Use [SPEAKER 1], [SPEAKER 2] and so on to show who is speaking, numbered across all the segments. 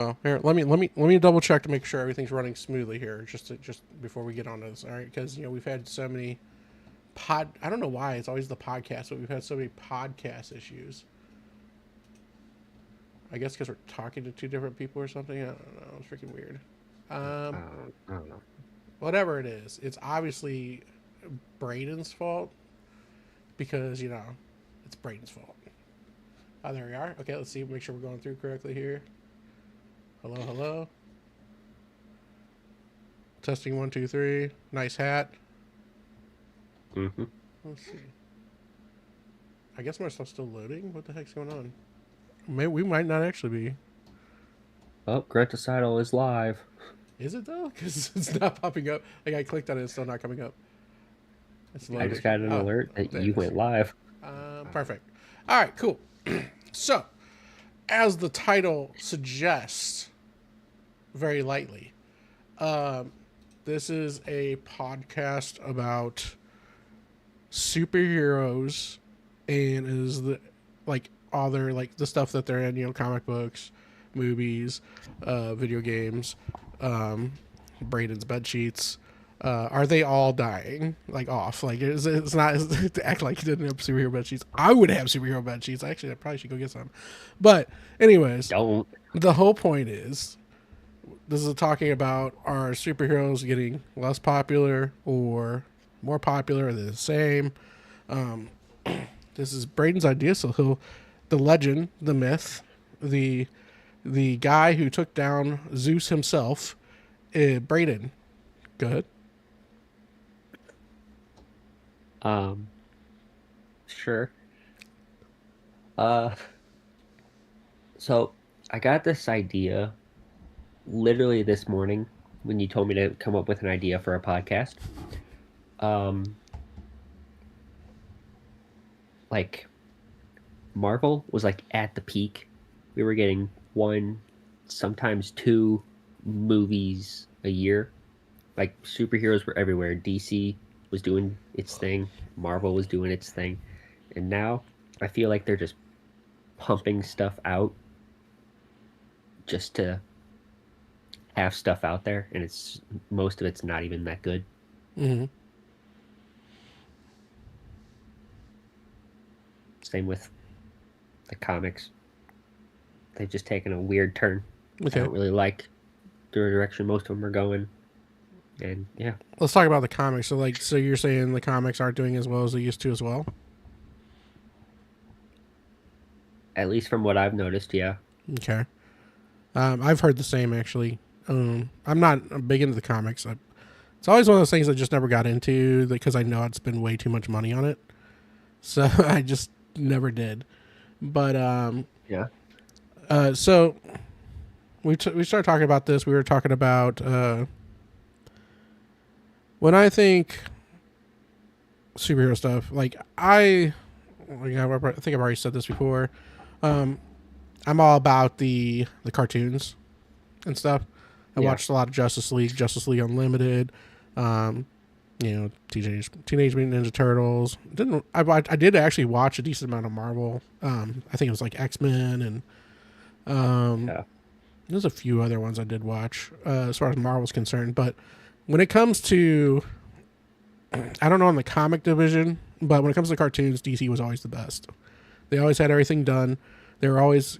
[SPEAKER 1] Oh, here, let me double check to make sure everything's running smoothly here, just before we get on this. All right, because we've had so many I don't know why it's always the podcast, but we've had so many podcast issues. I guess because we're talking to two different people or something. I don't know. It's freaking weird. Um,
[SPEAKER 2] I don't know.
[SPEAKER 1] Whatever it is, it's obviously Braden's fault because it's Braden's fault. Oh, there we are. Okay, let's see. Make sure we're going through correctly here. Hello, hello. Testing 1, 2, 3. Nice hat.
[SPEAKER 2] Mm-hmm.
[SPEAKER 1] Let's see. I guess my stuff's still loading. What the heck's going on? Maybe we might not actually be.
[SPEAKER 2] Oh, Grant Decidal is live.
[SPEAKER 1] Is it though? Because it's not popping up. Like I clicked on it, it's still not coming up. It's
[SPEAKER 2] I
[SPEAKER 1] loading.
[SPEAKER 2] just got an
[SPEAKER 1] Oh,
[SPEAKER 2] alert that
[SPEAKER 1] there it
[SPEAKER 2] you
[SPEAKER 1] is.
[SPEAKER 2] went live.
[SPEAKER 1] Perfect. All right, cool. So, as the title suggests, very lightly, um, this is a podcast about superheroes and is the all their the stuff that they're in, comic books, movies, video games, um, Braden's bed sheets. Are they all dying off? It's not to act like he didn't have superhero bed sheets. I would have superhero bed sheets. Actually, I probably should go get some. But anyways,
[SPEAKER 2] Don't.
[SPEAKER 1] the whole point is this is talking about are superheroes getting less popular or more popular or the same. This is Braden's idea, so the legend, the myth, the the guy who took down Zeus himself, Braden. Go ahead.
[SPEAKER 2] Um, sure. Uh, so I got this idea literally this morning when you told me to come up with an idea for a podcast. Um, like Marvel was like at the peak. We were getting one, sometimes two movies a year. Like superheroes were everywhere. DC was doing its thing, Marvel was doing its thing. And now I feel like they're just pumping stuff out just to have stuff out there, and it's most of it's not even that good.
[SPEAKER 1] Mm-hmm.
[SPEAKER 2] Same with the comics. They've just taken a weird turn. I
[SPEAKER 1] Okay,
[SPEAKER 2] don't really like the direction most of them are going. And yeah,
[SPEAKER 1] let's talk about the comics. So you're saying the comics aren't doing as well as they used to as well?
[SPEAKER 2] at least from what I've noticed, yeah.
[SPEAKER 1] Okay. I've heard the same actually. I'm not big into the comics. It's always one of those things I just never got into because I know I'd spend way too much money on it. So I just never did. But
[SPEAKER 2] Yeah.
[SPEAKER 1] so we started talking about this. We were talking about when I think superhero stuff. I think I've already said this before. Um, I'm all about the cartoons and stuff. I
[SPEAKER 2] Yeah.
[SPEAKER 1] watched a lot of Justice League Unlimited. Um, Teenage Mutant Ninja Turtles. Didn't I did actually watch a decent amount of Marvel. I think it was like X Men and um,
[SPEAKER 2] Yeah.
[SPEAKER 1] there's a few other ones I did watch as far as Marvel's concerned. But when it comes to, I don't know in the comic division, but when it comes to cartoons, DC was always the best. They always had everything done. They were always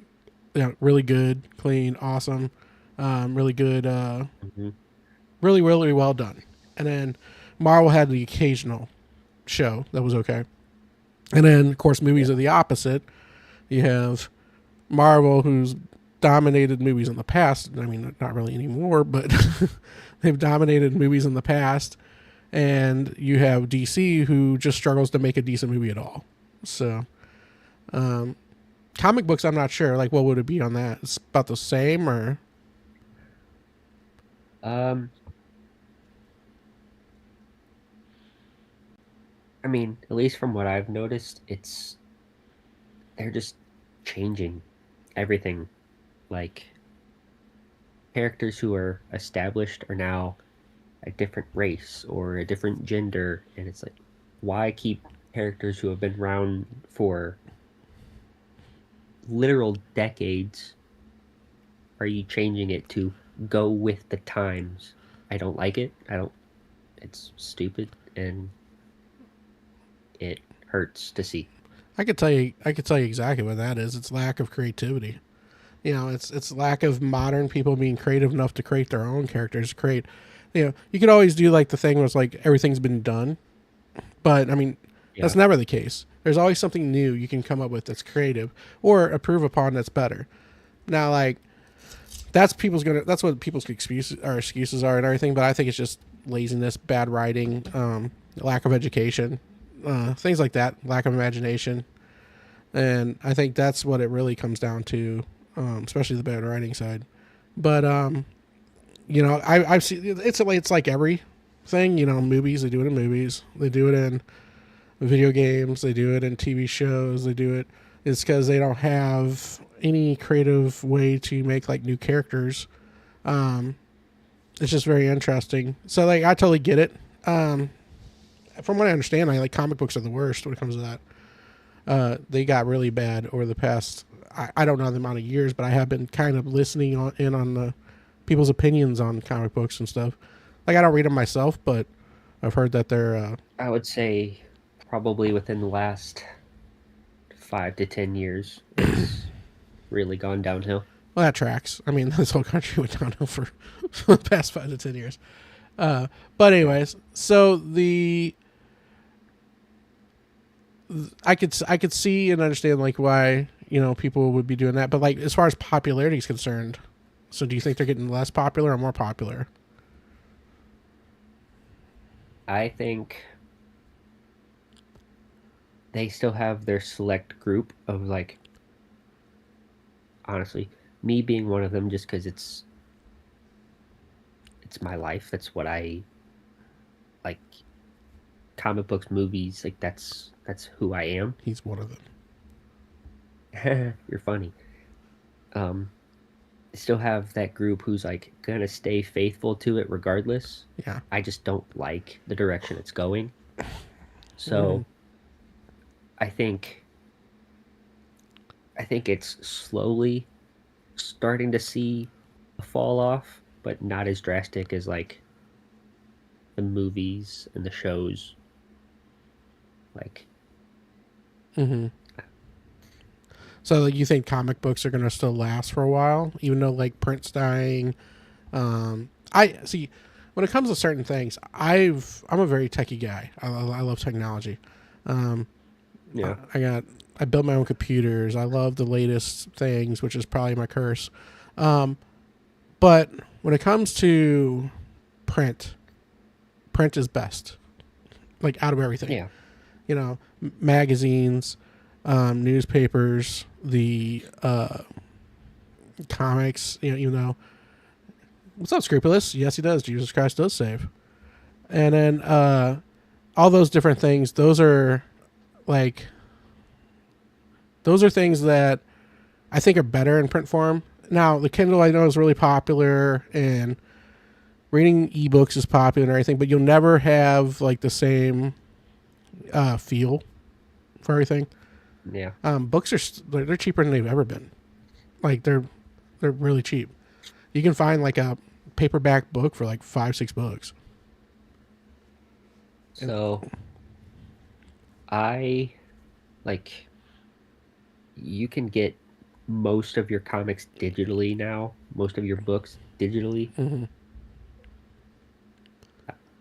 [SPEAKER 1] really good, clean, awesome, really good,
[SPEAKER 2] Hmm.
[SPEAKER 1] really, really well done. And then Marvel had the occasional show that was okay. And then, of course,
[SPEAKER 2] Yeah.
[SPEAKER 1] movies are the opposite. You have Marvel, who's dominated movies in the past. I mean, not really anymore, but they've dominated movies in the past. And you have DC, who just struggles to make a decent movie at all. So, um, comic books, I'm not sure. Like, what would it be on that? It's about the same, or
[SPEAKER 2] Um, I mean, at least from what I've noticed, it's they're just changing everything. Like characters who are established are now a different race or a different gender, and it's like, why keep characters who have been around for literal decades are you changing it to go with the times? I don't like it. I don't. It's stupid and it hurts to see.
[SPEAKER 1] I could tell you exactly what that is. It's lack of creativity. You know, it's lack of modern people being creative enough to create their own characters. Create, you know, you could always do like the thing where it's like everything's been done, but I mean,
[SPEAKER 2] Yeah.
[SPEAKER 1] that's never the case. There's always something new you can come up with that's creative or improve upon that's better. Now, like that's what people's excuses are and everything. But I think it's just laziness, bad writing, lack of education, things like that, lack of imagination, and I think that's what it really comes down to, especially the bad writing side. But you know, I've seen it's like everything. You know, movies, they do it in movies, they do it in video games, they do it in TV shows, they do it. It's because they don't have any creative way to make like new characters. Um, it's just very interesting. So like I totally get it. From what I understand, I like comic books are the worst when it comes to that. They got really bad over the past. I don't know the amount of years, but I have been kind of listening on the people's opinions on comic books and stuff. Like I don't read them myself, but I've heard that they're.
[SPEAKER 2] I would say probably within the last 5 to 10 years, it's really gone downhill.
[SPEAKER 1] Well, that tracks. I mean, this whole country went downhill for the past 5 to 10 years. But anyways, so I could see and understand like why people would be doing that, but like as far as popularity is concerned, so do you think they're getting less popular or more popular?
[SPEAKER 2] I think they still have their select group of like, honestly, me being one of them, just because it's my life. That's what I like. Comic books, movies, like that's who I am.
[SPEAKER 1] He's one of
[SPEAKER 2] You're funny. Um, Still have that group who's like gonna stay faithful to it regardless.
[SPEAKER 1] them. Yeah.
[SPEAKER 2] I just don't like the direction it's going.
[SPEAKER 1] Mm.
[SPEAKER 2] So I think I think it's slowly starting to see a fall off, but not as drastic as like the movies and the shows. Like,
[SPEAKER 1] Mm-hmm. So like, you think comic books are gonna still last for a while, even though like print's dying? I see. When it comes to certain things, I'm a very techie guy. I love technology. Um,
[SPEAKER 2] yeah,
[SPEAKER 1] I built my own computers. I love the latest things, which is probably my curse. Um, but when it comes to print, print is best. Like out of everything,
[SPEAKER 2] yeah,
[SPEAKER 1] magazines, newspapers, the comics. Even though what's up, Scrupulous? Yes, he does. Jesus Christ does save. And then all those different things. Like those are things that I think are better in print form. Now, the Kindle I know is really popular, and reading ebooks is popular and everything, but you'll never have like the same feel for everything.
[SPEAKER 2] yeah.
[SPEAKER 1] Books they're cheaper than they've ever been. Like they're really cheap. You can find like a paperback book for like $5-6.
[SPEAKER 2] So I like you can get most of your comics digitally now, most of your books digitally.
[SPEAKER 1] Mm-hmm.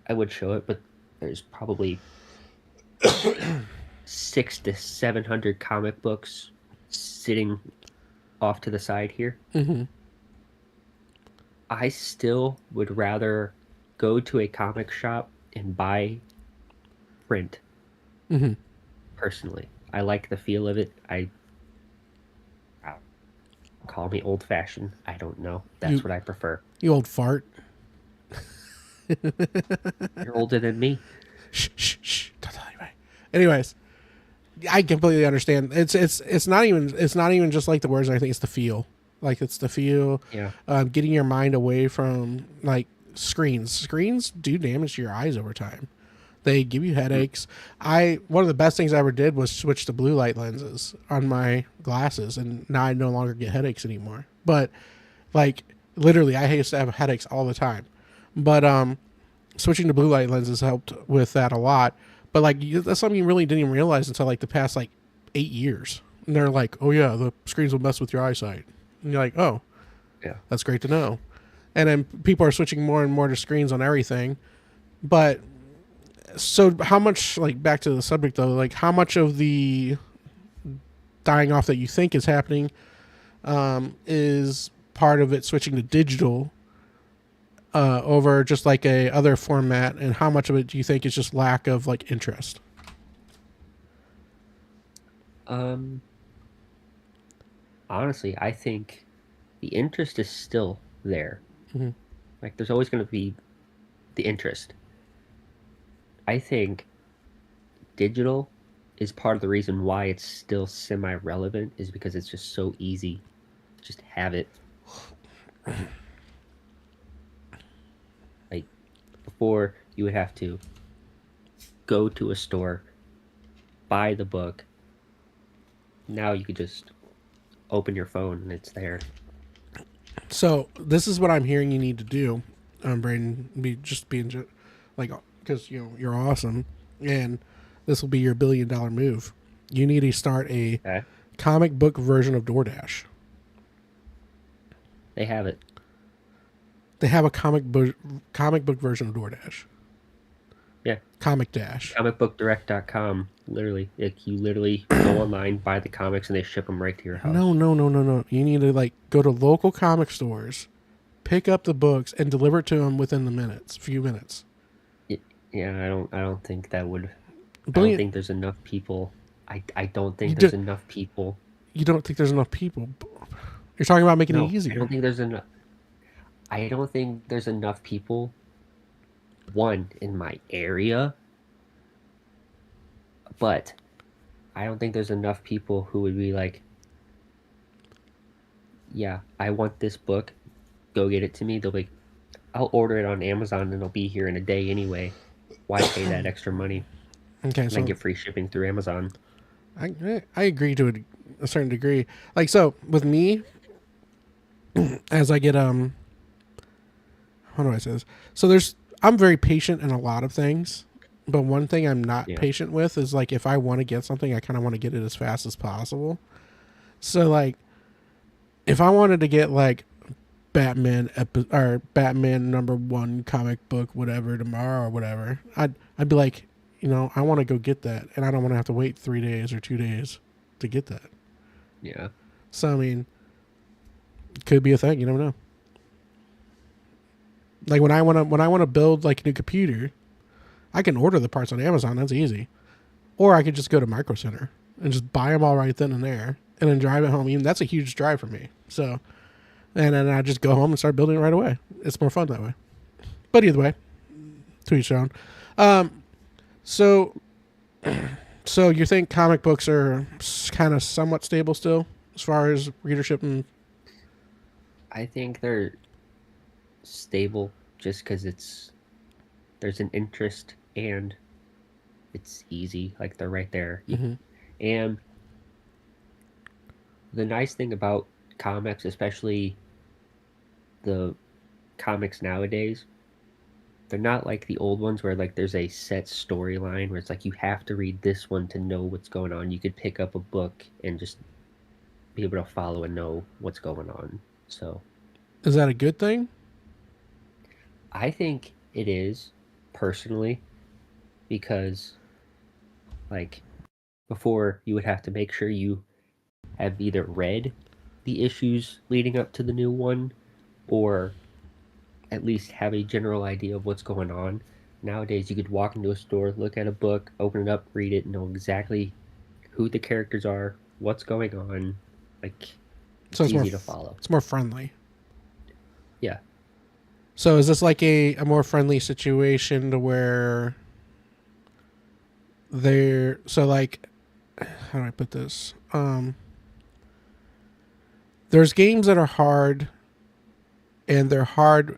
[SPEAKER 2] I would show it, but there's probably 600 to 700 comic books sitting off to the side here.
[SPEAKER 1] Mm-hmm.
[SPEAKER 2] I still would rather go to a comic shop and buy print.
[SPEAKER 1] Mm-hmm.
[SPEAKER 2] Personally, I like the feel of it. Call me old fashioned. I don't know. That's
[SPEAKER 1] You
[SPEAKER 2] what I prefer.
[SPEAKER 1] you old fart.
[SPEAKER 2] You're older than me.
[SPEAKER 1] Shh, shh, shh. Don't tell anybody. Anyways, I completely understand. It's not even just like the words or anything. It's the feel. Like it's the feel.
[SPEAKER 2] Yeah.
[SPEAKER 1] Getting your mind away from like screens. Screens do damage to your eyes over time. They give you headaches. One of the best things I ever did was switch to blue light lenses on my glasses, and now I no longer get headaches anymore. But Like literally, I used to have headaches all the time. But switching to blue light lenses helped with that a lot. But like that's something you really didn't even realize until like the past like 8 years. And they're like, oh yeah, the screens will mess with your eyesight. And you're like, oh,
[SPEAKER 2] Yeah.
[SPEAKER 1] that's great to know. And then people are switching more and more to screens on everything. But so how much, like back to the subject though, like how much of the dying off that you think is happening is part of it switching to digital over just like a other format, and how much of it do you think is just lack of like interest?
[SPEAKER 2] Um, Honestly, I think the interest is still there.
[SPEAKER 1] Mm-hmm.
[SPEAKER 2] Like, there's always going to be the interest. I think digital is part of the reason why it's still semi-relevant is because it's just so easy. Just have it. Like, before, you would have to go to a store, buy the book. Now you could just open your phone and it's there.
[SPEAKER 1] So this is what I'm hearing you need to do, Braden. Just being like, because you're awesome, and this will be your $1 billion move. You need to start a
[SPEAKER 2] Okay?
[SPEAKER 1] comic book version of DoorDash.
[SPEAKER 2] They have it.
[SPEAKER 1] They have a comic book version of DoorDash.
[SPEAKER 2] Yeah.
[SPEAKER 1] Comic Dash.
[SPEAKER 2] Comicbookdirect.com. Literally, like you literally go online, buy the comics, and they ship them right to your house.
[SPEAKER 1] No. You need to like go to local comic stores, pick up the books, and deliver it to them within the few minutes.
[SPEAKER 2] Yeah, I don't think that would. I
[SPEAKER 1] Billion-
[SPEAKER 2] don't think there's enough people. I don't
[SPEAKER 1] You
[SPEAKER 2] think there's
[SPEAKER 1] do-
[SPEAKER 2] enough people.
[SPEAKER 1] You don't think there's enough people? You're talking about making
[SPEAKER 2] No,
[SPEAKER 1] it easier.
[SPEAKER 2] I don't think there's enough. I don't think there's enough people. One in my area, but I don't think there's enough people who would be like, yeah, I want this book. Go get it to me. They'll be, I'll order it on Amazon and it'll be here in a day anyway. Why pay that extra money?
[SPEAKER 1] Okay,
[SPEAKER 2] And
[SPEAKER 1] so
[SPEAKER 2] I get free shipping through Amazon.
[SPEAKER 1] I agree to a certain degree. Like so with me, as I get how do I say this? So I'm very patient in a lot of things, but one thing I'm not
[SPEAKER 2] Yeah.
[SPEAKER 1] patient with is like if I want to get something, I kind of want to get it as fast as possible. So like if I wanted to get like Batman or Batman #1 comic book whatever tomorrow or whatever, I'd be like, I want to go get that, and I don't want to have to wait 3 days or 2 days to get that.
[SPEAKER 2] Yeah.
[SPEAKER 1] So I mean, it could be a thing. You never know. Like when I want to build like a new computer, I can order the parts on Amazon. That's easy. Or I could just go to Micro Center and just buy them all right then and there, and then drive it home. Even that's a huge drive for me. So, and then I just go home and start building it right away. It's more fun that way. But either way, to each their own. So you think comic books are kind of somewhat stable still as far as readership and
[SPEAKER 2] I think they're stable just because there's an interest and it's easy. Like they're right there.
[SPEAKER 1] Mhm.
[SPEAKER 2] And the nice thing about comics, especially the comics nowadays, they're not like the old ones where like there's a set storyline where it's like you have to read this one to know what's going on. You could pick up a book and just be able to follow and know what's going on. So
[SPEAKER 1] is that a good thing?
[SPEAKER 2] I think it is personally because like before you would have to make sure you have either read the issues leading up to the new one or at least have a general idea of what's going on. Nowadays you could walk into a store, look at a book, open it up, read it, know exactly who the characters are, what's going on. Like
[SPEAKER 1] So
[SPEAKER 2] it's
[SPEAKER 1] it's
[SPEAKER 2] easy
[SPEAKER 1] more
[SPEAKER 2] to follow.
[SPEAKER 1] It's more friendly.
[SPEAKER 2] Yeah.
[SPEAKER 1] So is this like a more friendly situation to where they're so like how do I put this? There's games that are hard, and they're hard.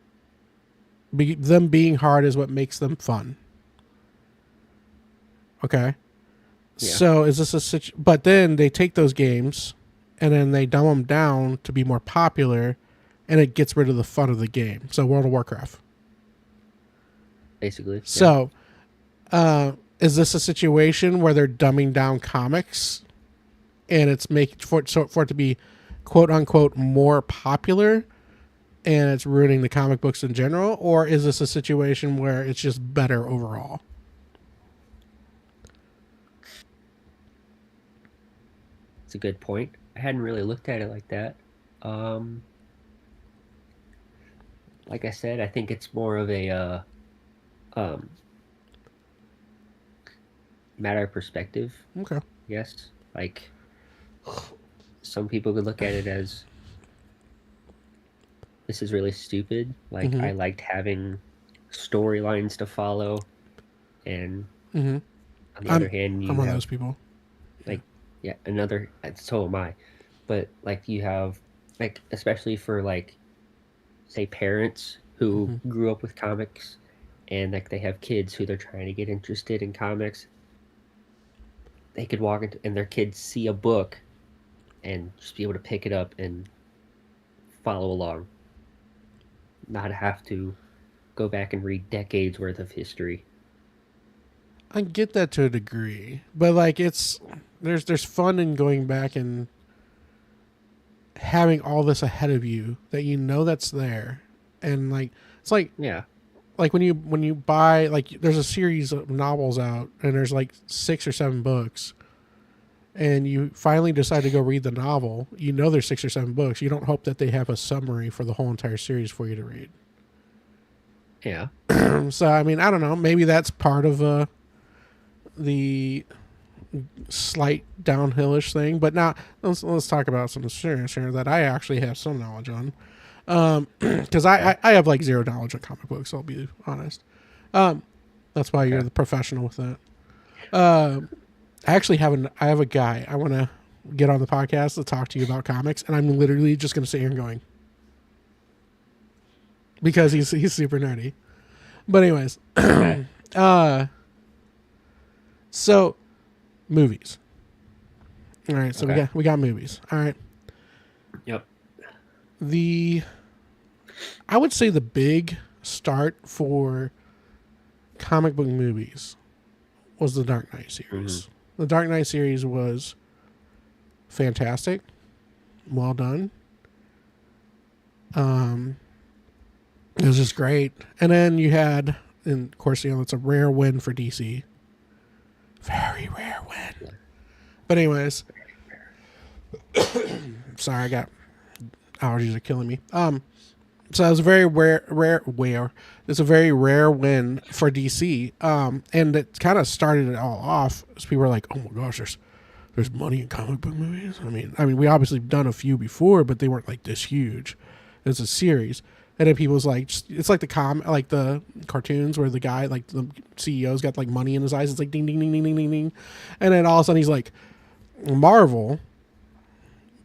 [SPEAKER 1] Them being hard is what makes them fun. Okay.
[SPEAKER 2] Yeah.
[SPEAKER 1] So is this but then they take those games, and then they dumb them down to be more popular, and it gets rid of the fun of the game. So World of Warcraft.
[SPEAKER 2] basically. Yeah.
[SPEAKER 1] So, is this a situation where they're dumbing down comics, and it's making for it to be, quote unquote, more popular, and it's ruining the comic books in general, or is this a situation where it's just better overall?
[SPEAKER 2] It's a good point. I hadn't really looked at it like that. Like I said, I think it's more of a um, matter of perspective.
[SPEAKER 1] Okay.
[SPEAKER 2] Yes, like some people could look at it as this is really stupid. Like
[SPEAKER 1] Mm-hmm.
[SPEAKER 2] I liked having storylines to follow, and
[SPEAKER 1] Mm-hmm.
[SPEAKER 2] on the other
[SPEAKER 1] I'm
[SPEAKER 2] hand,
[SPEAKER 1] I'm
[SPEAKER 2] you
[SPEAKER 1] one of
[SPEAKER 2] have
[SPEAKER 1] those people.
[SPEAKER 2] like yeah another. So am I, but like you have like especially for like say parents who
[SPEAKER 1] Mm-hmm.
[SPEAKER 2] grew up with comics and like they have kids who they're trying to get interested in comics, they could walk into and their kids see a book and just be able to pick it up and follow along, not have to go back and read decades worth of history.
[SPEAKER 1] I get that to a degree, but like there's fun in going back and having all this ahead of you that you know that's there, and like it's
[SPEAKER 2] Yeah,
[SPEAKER 1] like when you buy, like, there's a series of novels out and there's like 6 or 7 books, and you finally decide to go read the novel. You know there's 6 or 7 books. You don't hope that they have a summary for the whole entire series for you to read.
[SPEAKER 2] yeah,
[SPEAKER 1] So I mean, I don't know. Maybe that's part of the slight downhillish thing. But now let's talk about some serious here that I actually have some knowledge on. Because I have like zero knowledge on comic books. I'll be honest. That's why you're
[SPEAKER 2] okay.
[SPEAKER 1] the professional with that. I actually I have a guy I want to get on the podcast to talk to you about comics, and I'm literally just going to sit here and going because he's super nerdy. But anyways,
[SPEAKER 2] Okay.
[SPEAKER 1] so movies. All right, so
[SPEAKER 2] Okay.
[SPEAKER 1] we got movies. All right,
[SPEAKER 2] Yep.
[SPEAKER 1] the I would say the big start for comic book movies was the Dark Knight series. The Dark Knight series was fantastic, well done. It was just great. And then you had, and of course, it's a rare win for DC. Very rare win. But anyways, sorry, I got allergies are killing me. So it was a very rare. It's a very rare win for DC. And it kind of started it all off. As people were like, "Oh my gosh, there's money in comic book movies." I mean, we obviously done a few before, but they weren't like this huge. It's a series, and then people was like, it's like like the cartoons where the guy, like the CEO's got like money in his eyes. It's like ding ding ding ding ding ding ding, and then all of a sudden he's like, Marvel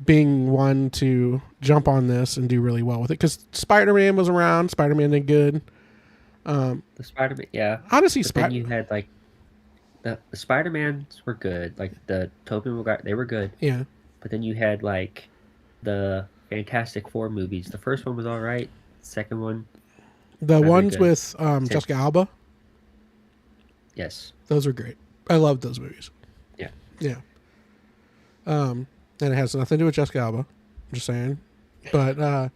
[SPEAKER 1] being one to jump on this and do really well with it because Spider-Man was around. Spider-Man did good.
[SPEAKER 2] The Spider-Man, yeah.
[SPEAKER 1] Honestly,
[SPEAKER 2] But then you had like the Spider-Mans were good. Like the Tobey Maguire, they were good.
[SPEAKER 1] yeah,
[SPEAKER 2] But then you had like the Fantastic Four movies. The first one was all right. Second one,
[SPEAKER 1] the
[SPEAKER 2] not very
[SPEAKER 1] ones
[SPEAKER 2] good.
[SPEAKER 1] with
[SPEAKER 2] Same.
[SPEAKER 1] Jessica Alba,
[SPEAKER 2] Yes.
[SPEAKER 1] those were great. I loved those movies.
[SPEAKER 2] Yeah.
[SPEAKER 1] Yeah. And it has nothing to do with Jessica Alba. I'm just saying, but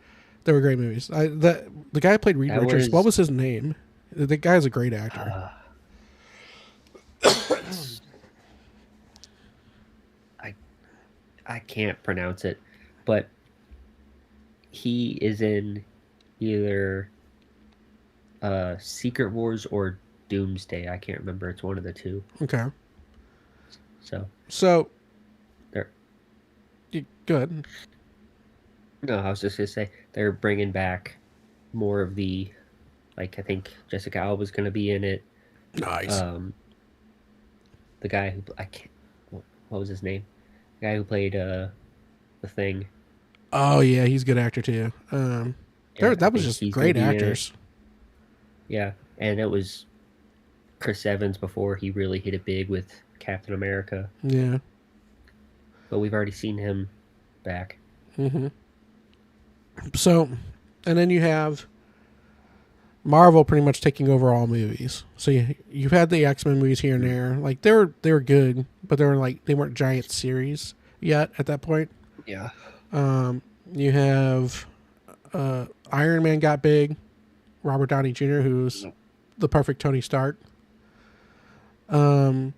[SPEAKER 1] they were great movies. The guy who played Reed
[SPEAKER 2] That
[SPEAKER 1] Richards.
[SPEAKER 2] was
[SPEAKER 1] What was his name? The guy's a great actor.
[SPEAKER 2] I I can't pronounce it, but he is in either Secret Wars or Doomsday. I can't remember. It's one of the two.
[SPEAKER 1] Okay,
[SPEAKER 2] So
[SPEAKER 1] so
[SPEAKER 2] they're
[SPEAKER 1] good.
[SPEAKER 2] no, I was just gonna say they're bringing back more of the like I think Jessica Alba's gonna be in it.
[SPEAKER 1] Nice.
[SPEAKER 2] The guy who I can't what was his name? The guy who played the Thing.
[SPEAKER 1] Oh yeah, he's a good actor too.
[SPEAKER 2] Yeah, I
[SPEAKER 1] That was
[SPEAKER 2] think
[SPEAKER 1] just
[SPEAKER 2] he's gonna
[SPEAKER 1] great
[SPEAKER 2] be in it.
[SPEAKER 1] actors.
[SPEAKER 2] Yeah, and it was Chris Evans before he really hit it big with Captain America.
[SPEAKER 1] Yeah.
[SPEAKER 2] But we've already seen him back.
[SPEAKER 1] So And then you have Marvel pretty much taking over all movies. So you've had the X-Men movies here and there. Like they were good, but they weren't giant series yet at that point.
[SPEAKER 2] Yeah.
[SPEAKER 1] You have Iron Man got big. Robert Downey Jr., who's the perfect Tony Stark. So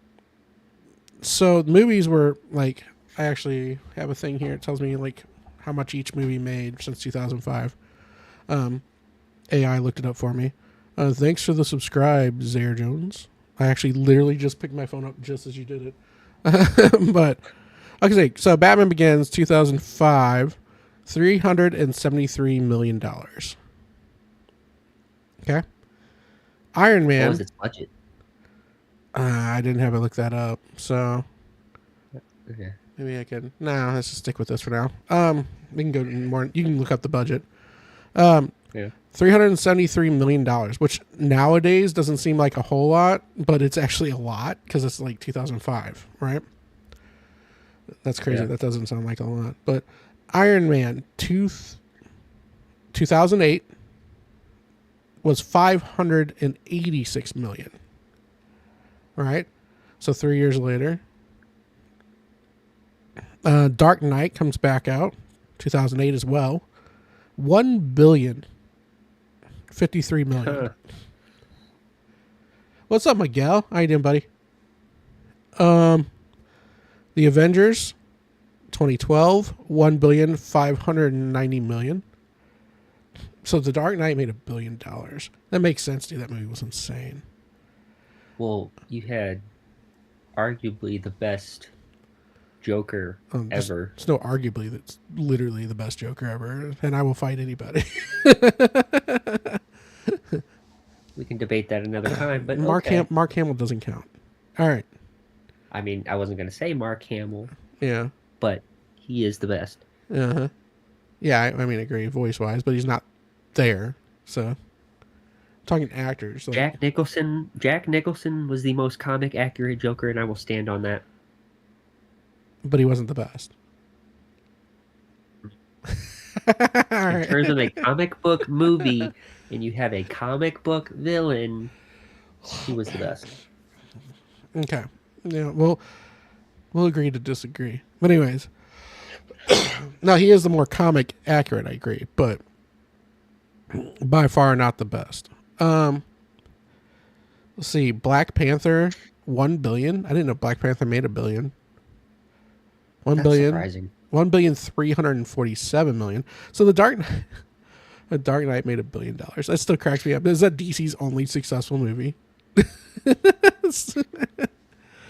[SPEAKER 1] the movies were like, I actually have a thing here. It tells me like how much each movie made since 2005. AI looked it up for me. Thanks for the subscribe, Zaire Jones. I actually literally just picked my phone up just as you did it. But okay, so Batman Begins 2005, $373 million. Okay. Iron
[SPEAKER 2] What
[SPEAKER 1] Man.
[SPEAKER 2] was its budget?
[SPEAKER 1] I didn't have it look that up, so
[SPEAKER 2] Okay.
[SPEAKER 1] maybe I can. No, let's just stick with this for now. We can go more. You can look up the budget.
[SPEAKER 2] Yeah.
[SPEAKER 1] $373 million, which nowadays doesn't seem like a whole lot, but it's actually a lot because it's like 2005, right? That's crazy.
[SPEAKER 2] Yeah.
[SPEAKER 1] That doesn't sound like a lot. But Iron Man 2008 was $586 million. Right? So 3 years later. Dark Knight comes back out, 2008 as well. $1,053 million. What's up, Miguel? How you doing, buddy? The Avengers, 2012, $1,590 million. So The Dark Knight made $1 billion. That makes sense, dude. That movie was insane.
[SPEAKER 2] Well, you had arguably the best Joker ever.
[SPEAKER 1] It's no arguably that's literally the best Joker ever, and I will fight anybody.
[SPEAKER 2] We can debate that another time, but
[SPEAKER 1] Mark
[SPEAKER 2] okay.
[SPEAKER 1] Mark Hamill doesn't count. All right.
[SPEAKER 2] I mean, I wasn't going to say Mark Hamill,
[SPEAKER 1] Yeah.
[SPEAKER 2] but he is the best.
[SPEAKER 1] Uh-huh. Yeah, I mean, I agree voice-wise, but he's not there. So, talking actors. Like,
[SPEAKER 2] Jack Nicholson was the most comic accurate Joker, and I will stand on that.
[SPEAKER 1] but he wasn't the best.
[SPEAKER 2] In terms of a comic book movie, and you have a comic book villain, he was the best.
[SPEAKER 1] Okay. Yeah, we'll agree to disagree. But anyways, now he is the more comic accurate, I agree, but by far not the best. Let's see, Black Panther, 1 billion. I didn't know Black Panther made $1 billion. 1
[SPEAKER 2] That's
[SPEAKER 1] billion.
[SPEAKER 2] surprising.
[SPEAKER 1] 1,347 million. So the Dark Knight made $1 billion. That still cracks me up. Is that DC's only successful movie?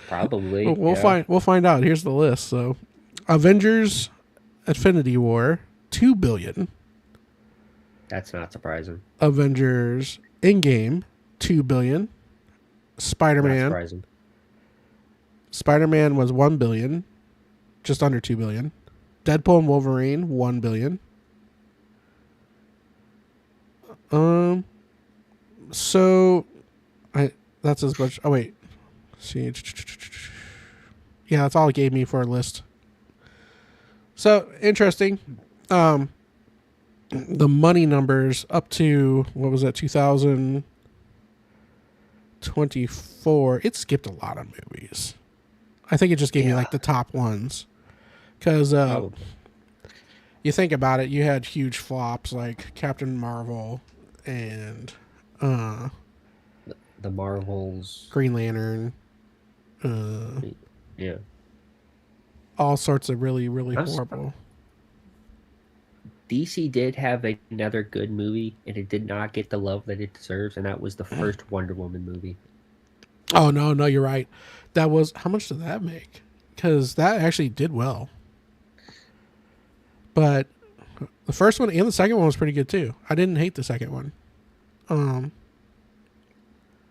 [SPEAKER 2] Probably.
[SPEAKER 1] We'll find out. Here's the list. So, Avengers: Infinity War, 2 billion.
[SPEAKER 2] That's not surprising.
[SPEAKER 1] Avengers: Endgame, 2 billion.
[SPEAKER 2] Not
[SPEAKER 1] Spider-Man.
[SPEAKER 2] surprising.
[SPEAKER 1] Spider-Man was 1 billion, just under 2 billion. Deadpool and Wolverine, 1 billion. So that's as much. Oh wait, see, yeah, that's all it gave me for a list. So interesting. The money numbers up to what was that, 2024? It skipped a lot of movies. I think it just gave me like the top ones, because you think about it, you had huge flops like Captain Marvel and
[SPEAKER 2] The Marvels.
[SPEAKER 1] Green Lantern,
[SPEAKER 2] Yeah.
[SPEAKER 1] all sorts of really, really
[SPEAKER 2] I'm
[SPEAKER 1] horrible.
[SPEAKER 2] DC did have another good movie, and it did not get the love that it deserves, and that was the first Wonder Woman movie.
[SPEAKER 1] Oh no, you're right. That was, how much did that make? Because that actually did well. But the first one and the second one was pretty good too. I didn't hate the second one.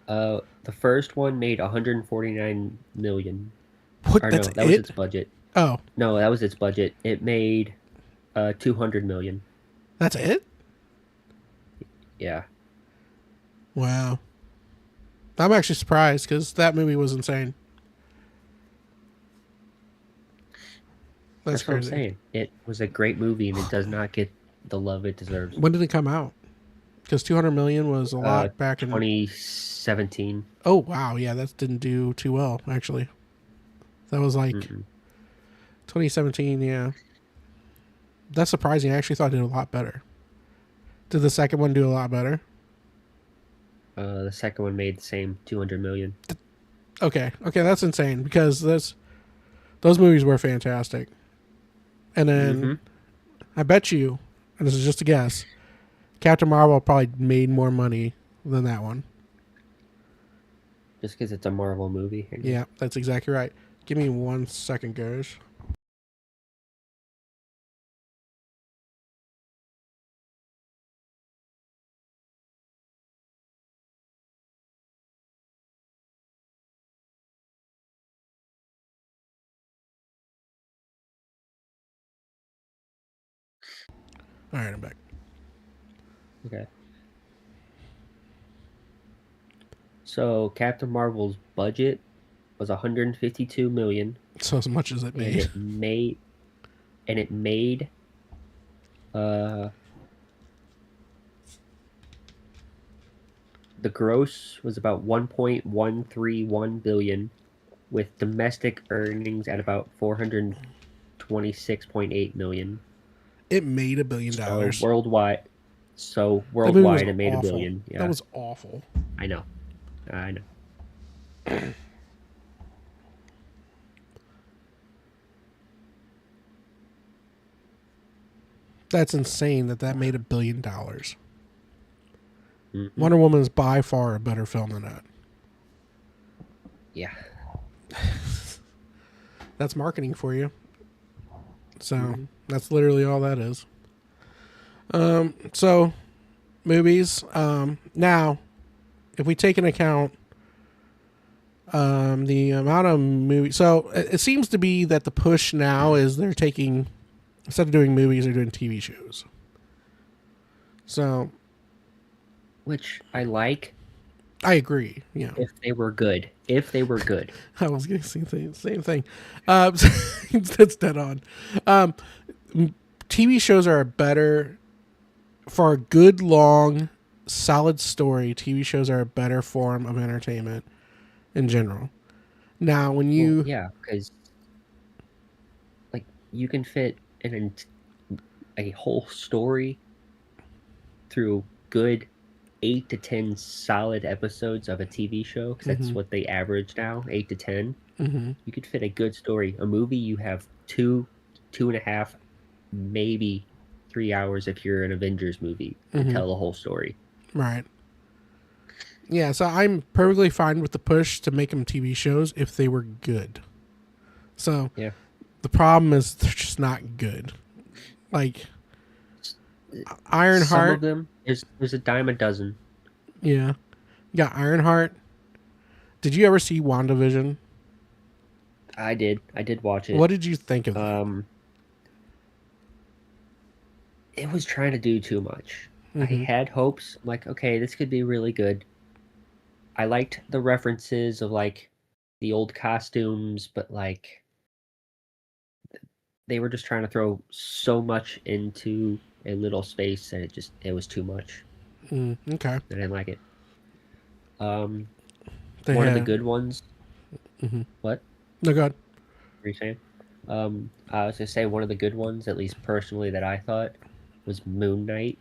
[SPEAKER 2] The first one made 149 million.
[SPEAKER 1] What?
[SPEAKER 2] Or
[SPEAKER 1] That's
[SPEAKER 2] no, that was
[SPEAKER 1] it?
[SPEAKER 2] its budget.
[SPEAKER 1] Oh,
[SPEAKER 2] No, that was its budget. It made 200 million.
[SPEAKER 1] that's it?
[SPEAKER 2] Yeah.
[SPEAKER 1] Wow. I'm actually surprised because that movie was insane. That's
[SPEAKER 2] That's what I'm
[SPEAKER 1] crazy.
[SPEAKER 2] saying. It was a great movie, and it does not get the love it deserves.
[SPEAKER 1] When did it come out? Because 200 million was a lot back in
[SPEAKER 2] 2017.
[SPEAKER 1] Oh wow, yeah, that didn't do too well actually. That was like
[SPEAKER 2] Mm-mm.
[SPEAKER 1] 2017. Yeah, that's surprising. I actually thought it did a lot better. Did the second one do a lot better?
[SPEAKER 2] The second one made the same 200 million.
[SPEAKER 1] Okay, that's insane because those movies were fantastic. And then
[SPEAKER 2] Mm-hmm.
[SPEAKER 1] I bet you, and this is just a guess, Captain Marvel probably made more money than that one.
[SPEAKER 2] Just because it's a Marvel movie.
[SPEAKER 1] Yeah, that's exactly right. Give me 1 second, guys. All right, I'm back.
[SPEAKER 2] Okay. So Captain Marvel's budget was 152 million,
[SPEAKER 1] So as much as it
[SPEAKER 2] and
[SPEAKER 1] made.
[SPEAKER 2] it made uh the gross was about 1.131 billion, with domestic earnings at about 426.8 million.
[SPEAKER 1] It made $1 billion.
[SPEAKER 2] So worldwide,
[SPEAKER 1] That movie was
[SPEAKER 2] it made a
[SPEAKER 1] awful.
[SPEAKER 2] billion.
[SPEAKER 1] That
[SPEAKER 2] Yeah,
[SPEAKER 1] was awful.
[SPEAKER 2] I know. I know.
[SPEAKER 1] That's insane that made $1 billion.
[SPEAKER 2] Mhm.
[SPEAKER 1] Wonder Woman is by far a better film than that.
[SPEAKER 2] Yeah.
[SPEAKER 1] That's marketing for you. So
[SPEAKER 2] Mhm.
[SPEAKER 1] that's literally all that is. So movies. Now, if we take into account the amount of movies, so it seems to be that the push now is they're taking, instead of doing movies, they're doing TV shows. So
[SPEAKER 2] Which I like
[SPEAKER 1] I agree. Yeah,
[SPEAKER 2] if they were good. If they were good.
[SPEAKER 1] I was going to say the same thing. That's dead on. Um, TV shows are better for a good, long, solid story. TV shows are a better form of entertainment in general. Now, when you
[SPEAKER 2] Well, yeah, because like you can fit a whole story through good 8 to 10 solid episodes of a TV show, because that's
[SPEAKER 1] Mhm.
[SPEAKER 2] what they average now, 8 to 10.
[SPEAKER 1] Mhm.
[SPEAKER 2] You could fit a good story. A movie, you have 2.5, maybe 3 hours if you're an Avengers movie to
[SPEAKER 1] Mhm.
[SPEAKER 2] tell the whole story.
[SPEAKER 1] Right. Yeah, so I'm perfectly fine with the push to make them TV shows if they were good. So
[SPEAKER 2] Yeah.
[SPEAKER 1] the problem is they're just not good. Like
[SPEAKER 2] Some
[SPEAKER 1] Ironheart,
[SPEAKER 2] of them, there's a dime a dozen.
[SPEAKER 1] yeah. You got Ironheart. Did you ever see WandaVision?
[SPEAKER 2] I did watch it.
[SPEAKER 1] What did you think of that?
[SPEAKER 2] It was trying to do too much. I
[SPEAKER 1] Mhm.
[SPEAKER 2] had hopes. I'm like, okay, this could be really good. I liked the references of like the old costumes, but like they were just trying to throw so much into a little space that it was too much.
[SPEAKER 1] Okay.
[SPEAKER 2] I didn't like it. Um,
[SPEAKER 1] They
[SPEAKER 2] one of the
[SPEAKER 1] had.
[SPEAKER 2] good ones.
[SPEAKER 1] Mhm.
[SPEAKER 2] What
[SPEAKER 1] No, go ahead.
[SPEAKER 2] were you saying? I was gonna say one of the good ones, at least personally, that I thought was Moon Knight.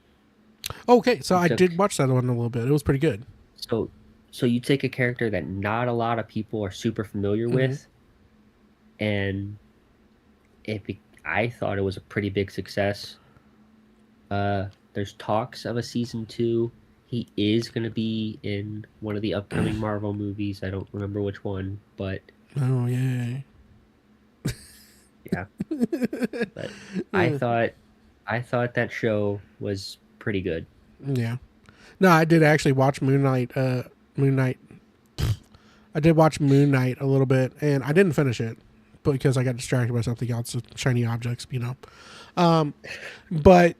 [SPEAKER 1] Okay, so
[SPEAKER 2] You
[SPEAKER 1] I
[SPEAKER 2] took
[SPEAKER 1] did watch that one a little bit. It was pretty good.
[SPEAKER 2] so so you take a character that not a lot of people are super familiar
[SPEAKER 1] Mhm.
[SPEAKER 2] with, and I thought it was a pretty big success. There's talks of a season 2. He is going to be in one of the upcoming Marvel movies. I don't remember which one, but
[SPEAKER 1] Oh yay!
[SPEAKER 2] yeah. But I thought that show was pretty good.
[SPEAKER 1] Yeah. No, I did actually watch Moon Knight. Moon Knight. I did watch Moon Knight a little bit, and I didn't finish it because I got distracted by something else, with shiny objects, you know. But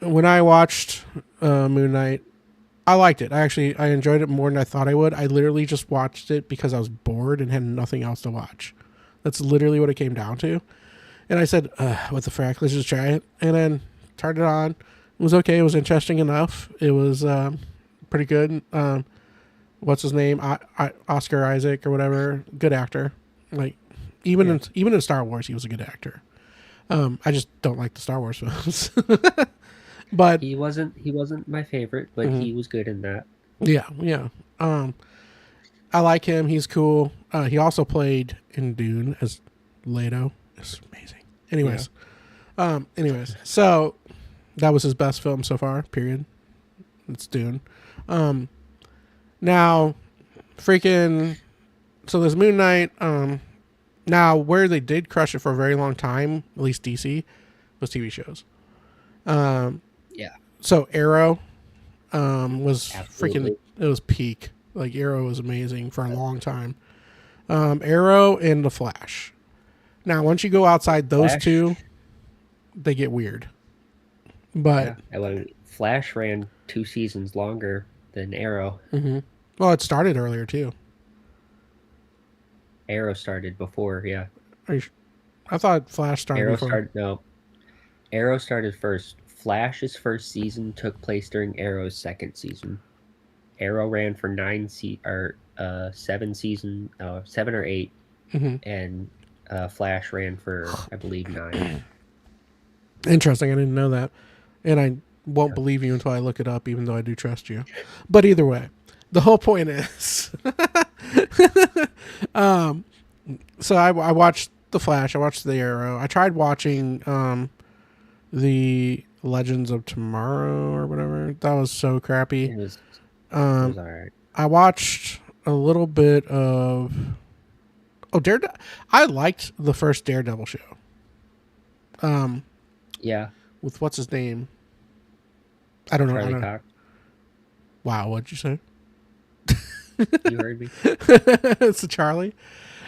[SPEAKER 1] when I watched Moon Knight, I liked it. I enjoyed it more than I thought I would. I literally just watched it because I was bored and had nothing else to watch. That's literally what it came down to. And I said, "What the frack? Let's just try it." And then Turned it on. It was okay. It was interesting enough. It was pretty good. What's his name? Oscar Isaac or whatever. Good actor. Like even in Star Wars, he was a good actor. I just don't like the Star Wars films. But
[SPEAKER 2] he wasn't my favorite, but he was good in that.
[SPEAKER 1] yeah. I like him. He's cool. He also played in Dune as Leto. It's amazing. Anyways, so that was his best film so far. Period. It's Dune. Now, freaking. So there's Moon Knight. Now where they did crush it for a very long time, at least DC, was TV shows.
[SPEAKER 2] Yeah.
[SPEAKER 1] So Arrow, was
[SPEAKER 2] Absolutely.
[SPEAKER 1] freaking. It was peak. Like Arrow was amazing for a long time. Arrow and The Flash. Now, once you go outside those
[SPEAKER 2] Flash.
[SPEAKER 1] two, they get weird. But
[SPEAKER 2] Flash ran 2 seasons longer than Arrow.
[SPEAKER 1] well, it started earlier too.
[SPEAKER 2] Arrow started before, yeah.
[SPEAKER 1] I thought Flash started
[SPEAKER 2] Arrow
[SPEAKER 1] before.
[SPEAKER 2] started no. Arrow started first. Flash's first season took place during Arrow's second season. Arrow ran for 7 or 8, and Flash ran for, I believe, 9.
[SPEAKER 1] Interesting. I didn't know that, and I won't believe you until I look it up, even though I do trust you. But either way, the whole point is, so I watched The Flash. I watched The Arrow. I tried watching the Legends of Tomorrow or whatever. That was so crappy.
[SPEAKER 2] It was all right.
[SPEAKER 1] I watched a little bit of Daredevil. I liked the first Daredevil show.
[SPEAKER 2] Yeah,
[SPEAKER 1] With what's his name? I don't know.
[SPEAKER 2] Charlie Cox.
[SPEAKER 1] Wow, what'd you say?
[SPEAKER 2] You heard me.
[SPEAKER 1] It's a Charlie.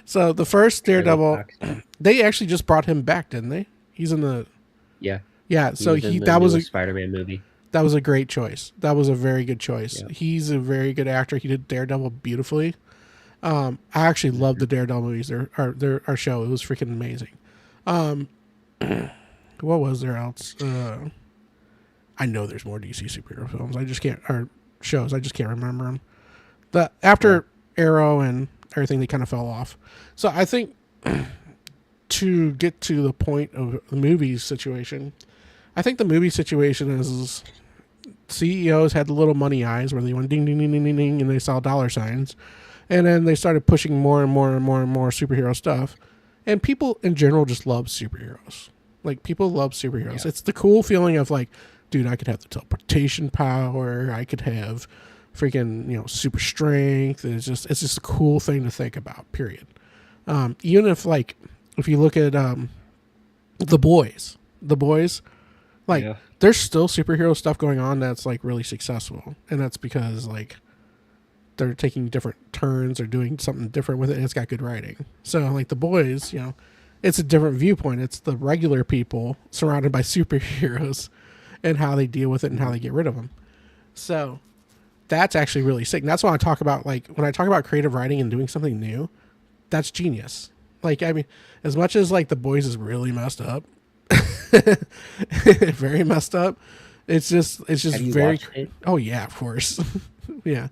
[SPEAKER 1] So the first Daredevil,
[SPEAKER 2] Charlie Cox.
[SPEAKER 1] they actually just brought him back, didn't they? He's in the
[SPEAKER 2] Yeah.
[SPEAKER 1] So
[SPEAKER 2] was in the
[SPEAKER 1] that was a
[SPEAKER 2] newest Spider-Man movie.
[SPEAKER 1] that was a great choice. That was a very good choice.
[SPEAKER 2] Yeah.
[SPEAKER 1] He's a very good actor. He did Daredevil beautifully. I actually love the Daredevil movies. Our show. It was freaking amazing. What was there else? I know there's more DC superhero films. I just can't, or shows. I just can't remember them. After Arrow and everything, they kind of fell off. So I think to get to the point of the movie situation, I think the movie situation is CEOs had the little money eyes where they went ding ding ding ding ding ding and they saw dollar signs, and then they started pushing more and more and more and more superhero stuff, and people in general just love superheroes. Like people love superheroes.
[SPEAKER 2] Yeah.
[SPEAKER 1] It's the cool feeling of like, dude, I could have the teleportation power. I could have freaking super strength. It's just a cool thing to think about. Period. Even if you look at the boys, like
[SPEAKER 2] Yeah.
[SPEAKER 1] there's still superhero stuff going on that's like really successful, and that's because like they're taking different turns or doing something different with it, and it's got good writing. So like the boys, it's a different viewpoint. It's the regular people surrounded by superheroes and how they deal with it and how they get rid of them. So that's actually really sick. And that's why I talk about, like, when I talk about creative writing and doing something new, that's genius. Like, I mean, as much as like the boys is really messed up, very messed up. It's just
[SPEAKER 2] Have you
[SPEAKER 1] very.
[SPEAKER 2] watched it?
[SPEAKER 1] Oh yeah, of course. Yeah.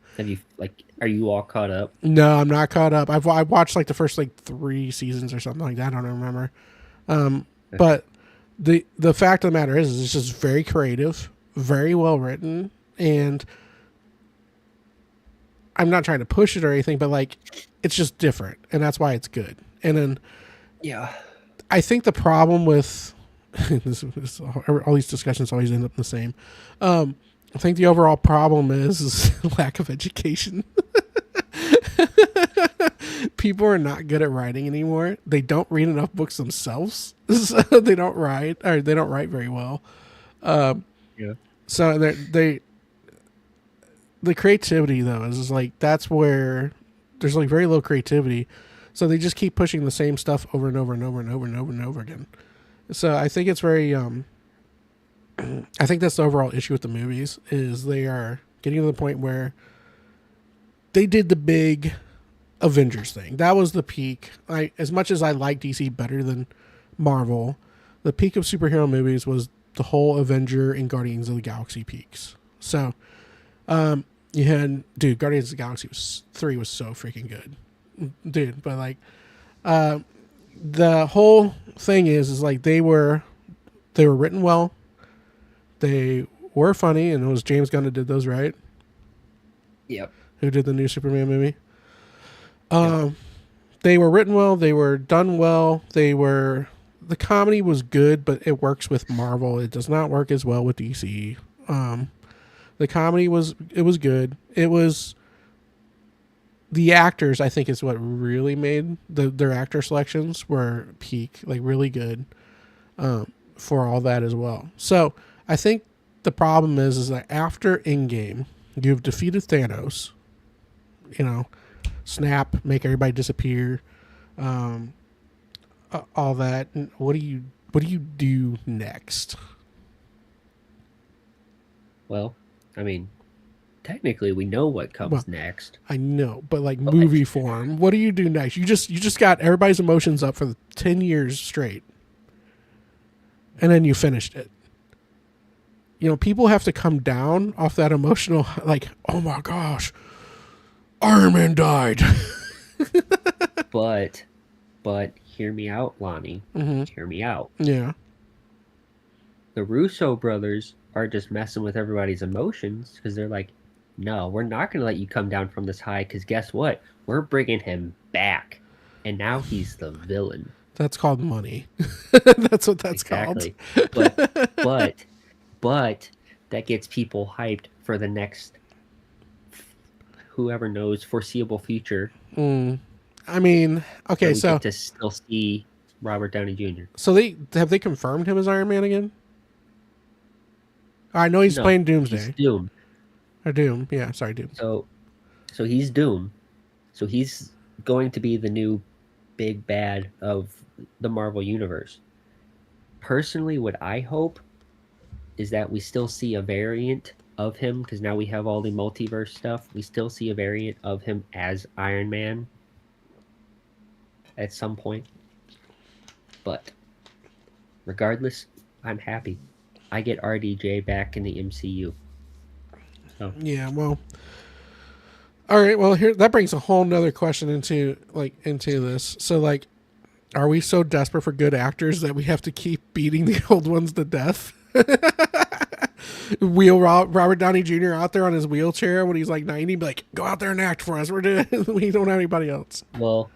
[SPEAKER 2] Are you all caught up?
[SPEAKER 1] No, I'm not caught up. I watched like the first like 3 seasons or something like that. I don't remember. But the fact of the matter is it's just very creative, very well written, and I'm not trying to push it or anything, but like it's just different, and that's why it's good. And then
[SPEAKER 2] Yeah.
[SPEAKER 1] I think the problem with all these discussions always end up the same. I think the overall problem is lack of education. People are not good at writing anymore. They don't read enough books themselves. So they don't write very well.
[SPEAKER 2] Yeah.
[SPEAKER 1] So the creativity though is like that's where there's like very low creativity. So they just keep pushing the same stuff over and over and over and over and over and over again. So I think it's very I think that's the overall issue with the movies is they are getting to the point where they did the big Avengers thing. That was the peak. As much as I like DC better than Marvel, the peak of superhero movies was the whole Avenger and Guardians of the Galaxy peaks. So, you had, dude, Guardians of the Galaxy 3 was so freaking good, dude. But like, the whole thing is like they were written well, they were funny, and it was James Gunn who did those, right?
[SPEAKER 2] Yep.
[SPEAKER 1] Who did the new Superman movie?
[SPEAKER 2] Yep.
[SPEAKER 1] They were written well, they were done well, the comedy was good, but it works with Marvel. It does not work as well with DC. The comedy was good. It was the actors, I think, is what really made their actor selections were peak, like really good, for all that as well. So I think the problem is that after Endgame, you've defeated Thanos. You know, snap, make everybody disappear, all that. What do you do next?
[SPEAKER 2] Well, I mean, technically, we know what comes next.
[SPEAKER 1] I know, but like movie form, what do you do next? You just got everybody's emotions up for 10 years straight, and then you finished it. You know, people have to come down off that emotional, like, oh my gosh, Iron Man died.
[SPEAKER 2] But hear me out, Lonnie.
[SPEAKER 1] Mm-hmm.
[SPEAKER 2] Hear me out.
[SPEAKER 1] Yeah.
[SPEAKER 2] The Russo brothers are just messing with everybody's emotions because they're like, no, we're not going to let you come down from this high because guess what? We're bringing him back. And now he's the villain.
[SPEAKER 1] That's called money. That's what that's
[SPEAKER 2] exactly.
[SPEAKER 1] called.
[SPEAKER 2] But that gets people hyped for the next, whoever knows, foreseeable future.
[SPEAKER 1] I mean, okay, so
[SPEAKER 2] get to still see Robert Downey Jr.
[SPEAKER 1] So they confirmed him as Iron Man again? I know he's playing Doomsday.
[SPEAKER 2] He's Doom.
[SPEAKER 1] Or Doom, yeah, sorry, Doom.
[SPEAKER 2] So he's Doom. So he's going to be the new big bad of the Marvel Universe. Personally, what I hope is that we still see a variant of him, because now we have all the multiverse stuff. We still see a variant of him as Iron Man at some point. But regardless, I'm happy. I get RDJ back in the MCU. So.
[SPEAKER 1] Yeah, well, all right. Well, here that brings a whole nother question into this. So, like, are we so desperate for good actors that we have to keep beating the old ones to death? Wheel Robert Downey Jr. out there on his wheelchair when he's like 90, be like, go out there and act for us. We don't have anybody else.
[SPEAKER 2] Well,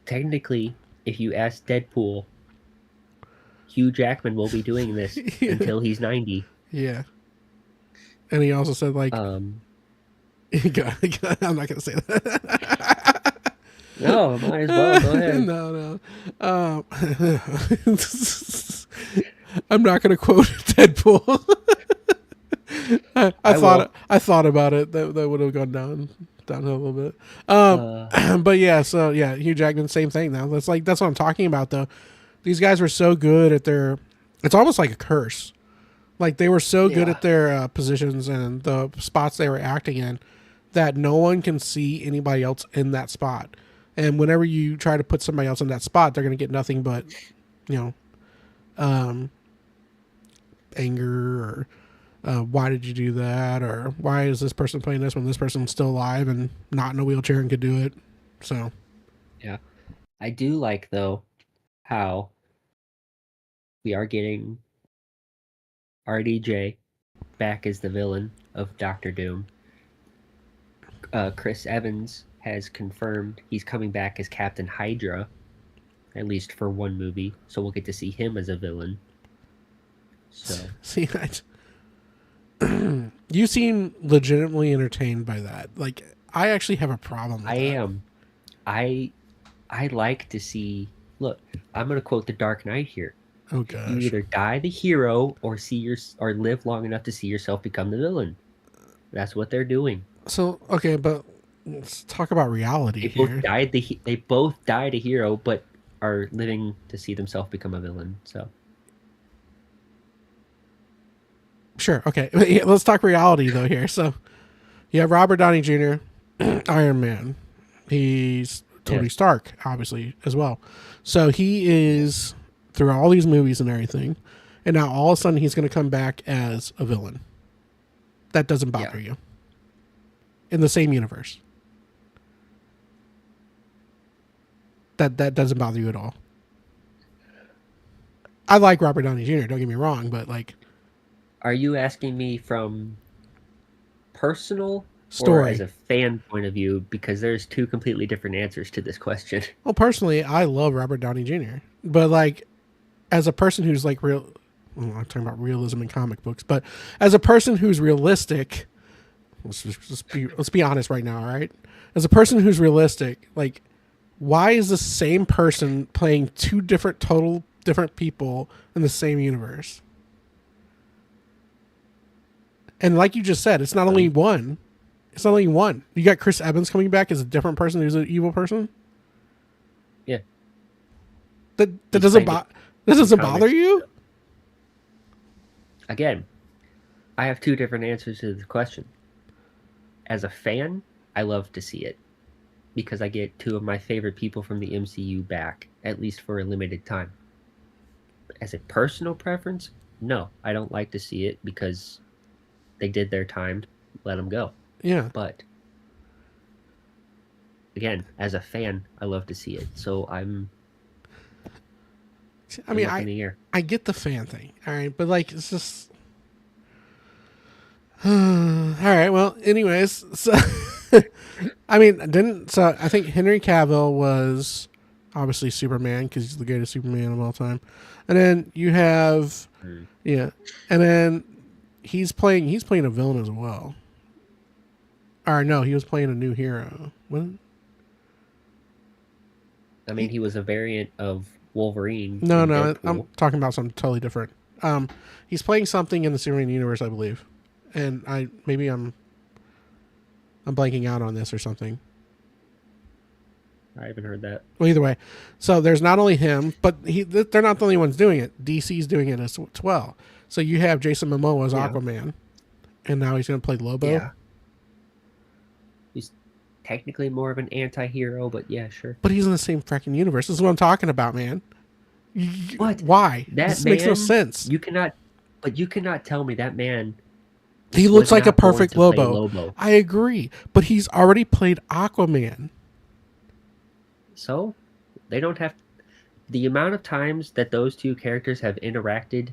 [SPEAKER 2] technically, if you ask Deadpool, Hugh Jackman will be doing this until he's 90.
[SPEAKER 1] Yeah. And he also said, like, I'm not going to say that.
[SPEAKER 2] No, might as well. Go ahead.
[SPEAKER 1] No. I'm not going to quote Deadpool. I thought about it. That would have gone downhill a little bit. But yeah, so yeah, Hugh Jackman, same thing now. That's what I'm talking about though. These guys were so good at it's almost like a curse. Like they were so good at their positions and the spots they were acting in that no one can see anybody else in that spot. And whenever you try to put somebody else in that spot, they're going to get nothing but, anger or why did you do that? Or why is this person playing this when this person's still alive and not in a wheelchair and could do it? So.
[SPEAKER 2] Yeah. I do like, though, how we are getting RDJ back as the villain of Doctor Doom. Chris Evans has confirmed he's coming back as Captain Hydra, at least for one movie, so we'll get to see him as a villain. So
[SPEAKER 1] see that. You seem legitimately entertained by that. Like, I actually have a problem with
[SPEAKER 2] that. I am. I like to see. Look, I'm going to quote The Dark Knight here.
[SPEAKER 1] Oh gosh.
[SPEAKER 2] You either die the hero or or live long enough to see yourself become the villain. That's what they're doing.
[SPEAKER 1] So okay, but let's talk about reality here.
[SPEAKER 2] They both died a hero, but are living to see themselves become a villain. So.
[SPEAKER 1] Sure. Okay. Let's talk reality though here. So, you have Robert Downey Jr., Iron Man. He's Tony Stark, obviously, as well. So he is through all these movies and everything, and now all of a sudden he's going to come back as a villain. That doesn't bother you in the same universe. That doesn't bother you at all. I like Robert Downey Jr., don't get me wrong, but like...
[SPEAKER 2] Are you asking me from personal
[SPEAKER 1] story
[SPEAKER 2] or as a fan point of view? Because there's two completely different answers to this question.
[SPEAKER 1] Well, personally, I love Robert Downey Jr., but like as a person who's like real... Well, I'm talking about realism in comic books, but as a person who's realistic... Let's be honest right now, all right? As a person who's realistic, like... Why is the same person playing two total different people in the same universe? And like you just said, it's not only one. It's not only one. You got Chris Evans coming back as a different person who's an evil person.
[SPEAKER 2] Yeah.
[SPEAKER 1] That doesn't bother you?
[SPEAKER 2] Again, I have two different answers to the question. As a fan, I love to see it, because I get two of my favorite people from the MCU back, at least for a limited time. As a personal preference, no, I don't like to see it because they did their time, let them go.
[SPEAKER 1] Yeah.
[SPEAKER 2] But again, as a fan, I love to see it. So I
[SPEAKER 1] get the fan thing, all right, but like it's just all right. Well, anyways, so I think Henry Cavill was obviously Superman because he's the greatest Superman of all time, and then you have and then he's playing a villain as well. Or no, he was playing a new hero. What?
[SPEAKER 2] I mean, he was a variant of Wolverine.
[SPEAKER 1] No, I'm talking about something totally different. He's playing something in the Superman universe, I believe, and I'm blanking out on this or something.
[SPEAKER 2] I haven't heard that.
[SPEAKER 1] Well, either way, so there's not only him, but they're not the only ones doing it. DC's doing it as well. So you have Jason Momoa as Aquaman, and now he's going to play Lobo.
[SPEAKER 2] Yeah. He's technically more of an anti-hero, but yeah, sure.
[SPEAKER 1] But he's in the same freaking universe. This is what I'm talking about, man.
[SPEAKER 2] What?
[SPEAKER 1] Why? This makes no sense.
[SPEAKER 2] You cannot tell me that man...
[SPEAKER 1] He looks like a perfect Lobo. I agree, but he's already played Aquaman.
[SPEAKER 2] So, they don't have... The amount of times that those two characters have interacted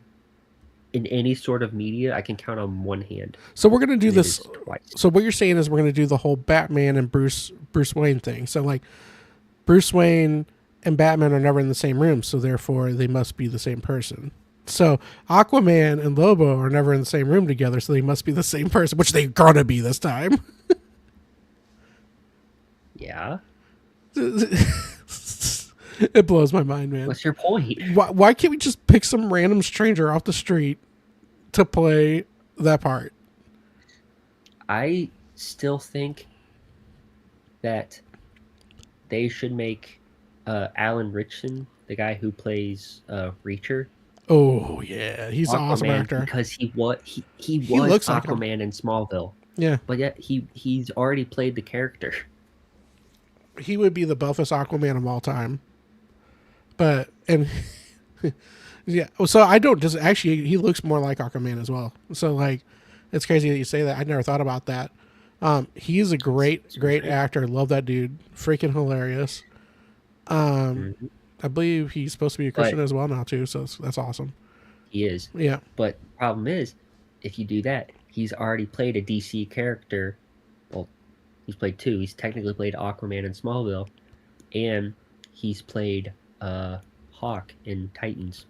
[SPEAKER 2] in any sort of media, I can count on one hand.
[SPEAKER 1] So we're going to do this
[SPEAKER 2] twice.
[SPEAKER 1] So what you're saying is we're going to do the whole Batman and Bruce Wayne thing. So like Bruce Wayne and Batman are never in the same room, so therefore they must be the same person. So Aquaman and Lobo are never in the same room together, so they must be the same person, which they're going to be this time.
[SPEAKER 2] Yeah.
[SPEAKER 1] It blows my mind, man.
[SPEAKER 2] What's your point?
[SPEAKER 1] Why can't we just pick some random stranger off the street to play that part?
[SPEAKER 2] I still think that they should make Alan Ritchson, the guy who plays Reacher.
[SPEAKER 1] Oh yeah, he's an awesome actor
[SPEAKER 2] because he was Aquaman
[SPEAKER 1] like
[SPEAKER 2] in Smallville.
[SPEAKER 1] Yeah,
[SPEAKER 2] but yet he's already played the character.
[SPEAKER 1] He would be the buffest Aquaman of all time. But yeah, so I don't just actually he looks more like Aquaman as well. So like, it's crazy that you say that. I never thought about that. He's a great actor. Love that dude. Freaking hilarious. I believe he's supposed to be a Christian as well now too. So that's awesome.
[SPEAKER 2] He is.
[SPEAKER 1] Yeah.
[SPEAKER 2] But problem is, if you do that, he's already played a DC character. Well, he's played two. He's technically played Aquaman in Smallville, and he's played Hawk in Titans.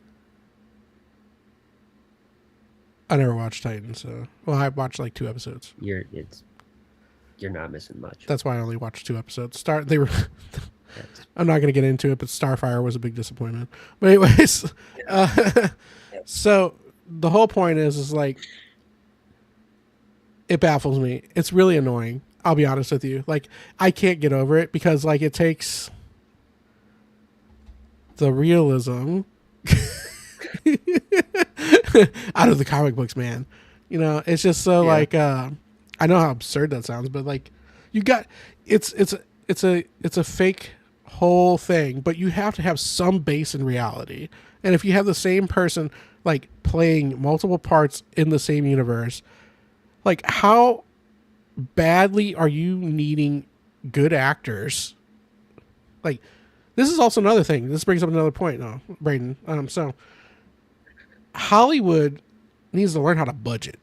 [SPEAKER 1] I never watched Titans, so I watched like 2 episodes.
[SPEAKER 2] You're not missing much.
[SPEAKER 1] That's why I only watched 2 episodes. I'm not going to get into it, but Starfire was a big disappointment. But anyways, so the whole point is like, it baffles me. It's really annoying. I'll be honest with you. Like, I can't get over it because like it takes the realism out of the comic books, man. You know, it's just so like I know how absurd that sounds, but like you got it's a fake whole thing, but you have to have some base in reality. And if you have the same person like playing multiple parts in the same universe. Like, how badly are you needing good actors? Like, this is also another thing. This brings up another point now, Braden. So Hollywood needs to learn how to budget.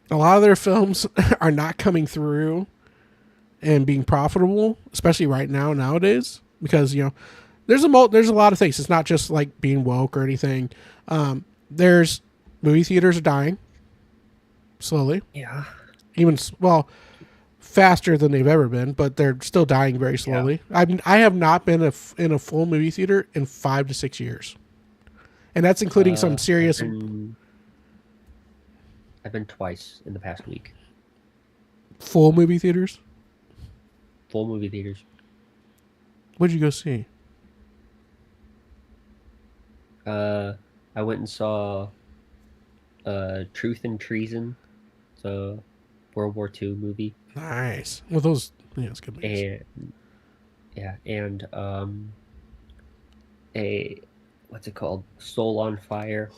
[SPEAKER 1] A lot of their films are not coming through and being profitable, especially right now nowadays, because there's a lot of things. It's not just like being woke or anything. There's movie theaters are dying slowly,
[SPEAKER 2] Yeah.
[SPEAKER 1] even faster than they've ever been, but they're still dying very slowly. I have not been in a full movie theater in 5 to 6 years, and that's including some serious.
[SPEAKER 2] I've been twice in the past week.
[SPEAKER 1] Full movie theaters.
[SPEAKER 2] Full movie theaters.
[SPEAKER 1] What'd you go see?
[SPEAKER 2] I went and saw Truth and Treason. It's a World War II movie.
[SPEAKER 1] Nice. Well, those, yeah, it's good movies.
[SPEAKER 2] And a what's it called? Soul on Fire.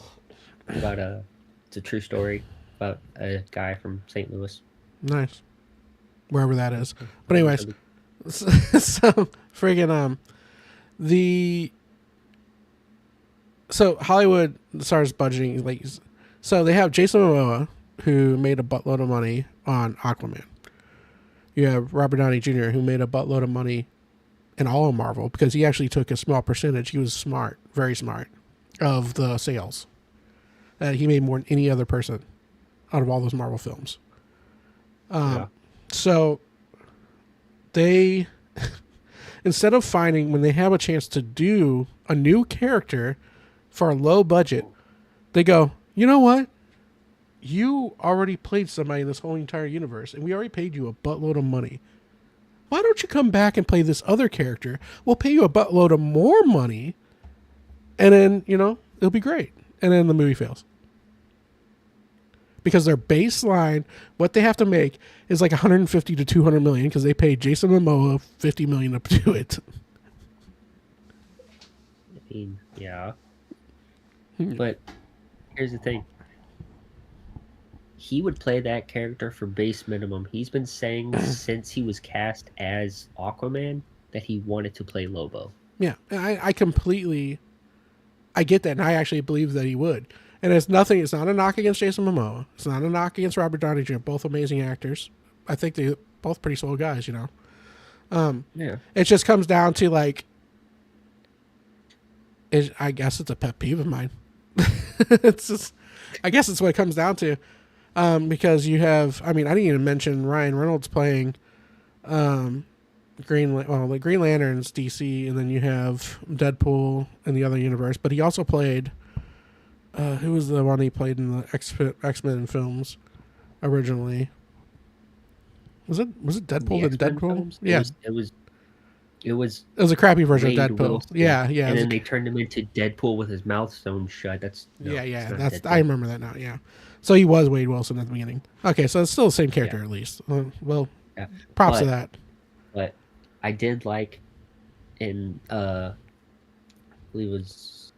[SPEAKER 2] It's a true story about a guy from St. Louis.
[SPEAKER 1] Nice. Wherever that is. But anyways, so friggin' so Hollywood starts budgeting, like, so they have Jason Momoa, who made a buttload of money on Aquaman. You have Robert Downey Jr., who made a buttload of money in all of Marvel because he actually took a small percentage. He was smart, very smart, of the sales. He made more than any other person out of all those Marvel films. So they, instead of finding, when they have a chance to do a new character for a low budget, they go, you know what? You already played somebody in this whole entire universe, and we already paid you a buttload of money. Why don't you come back and play this other character? We'll pay you a buttload of more money, and then, it'll be great. And then the movie fails. Because their baseline, what they have to make, is like 150 to 200 million, because they paid Jason Momoa 50 million to do it.
[SPEAKER 2] I mean, yeah. But here's the thing. He would play that character for base minimum. He's been saying since he was cast as Aquaman that he wanted to play Lobo.
[SPEAKER 1] Yeah, I completely, I get that, and I actually believe that he would. And it's not a knock against Jason Momoa. It's not a knock against Robert Downey Jr., both amazing actors. I think they're both pretty swell guys,
[SPEAKER 2] Yeah.
[SPEAKER 1] It just comes down to, like, I guess it's a pet peeve of mine. It's just, I guess it's what it comes down to. Because you have, I didn't even mention Ryan Reynolds playing the Green Lantern's DC, and then you have Deadpool in the other universe. But he also played, who was the one he played in the X-Men films originally? Was it Deadpool and Deadpool?
[SPEAKER 2] Films?
[SPEAKER 1] Yeah,
[SPEAKER 2] it was
[SPEAKER 1] a crappy version of
[SPEAKER 2] Wade
[SPEAKER 1] Deadpool.
[SPEAKER 2] Wilson.
[SPEAKER 1] Yeah.
[SPEAKER 2] And then they turned him into Deadpool with his mouth sewn shut. That's
[SPEAKER 1] Deadpool. I remember that now. Yeah, so he was Wade Wilson at the beginning. Okay, so it's still the same character at least. Well, props to that.
[SPEAKER 2] But I did like in I believe it was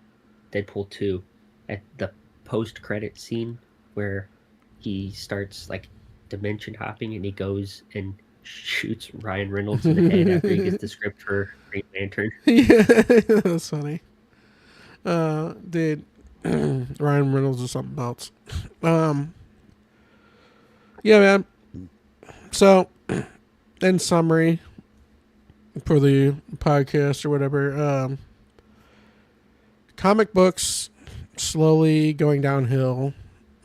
[SPEAKER 2] Deadpool 2 at the post-credit scene where he starts like dimension hopping and he goes and shoots Ryan Reynolds in the head after he gets the script for Green Lantern.
[SPEAKER 1] Yeah, that's funny. Did Ryan Reynolds or something else? Yeah, man. So, in summary, for the podcast or whatever, comic books slowly going downhill.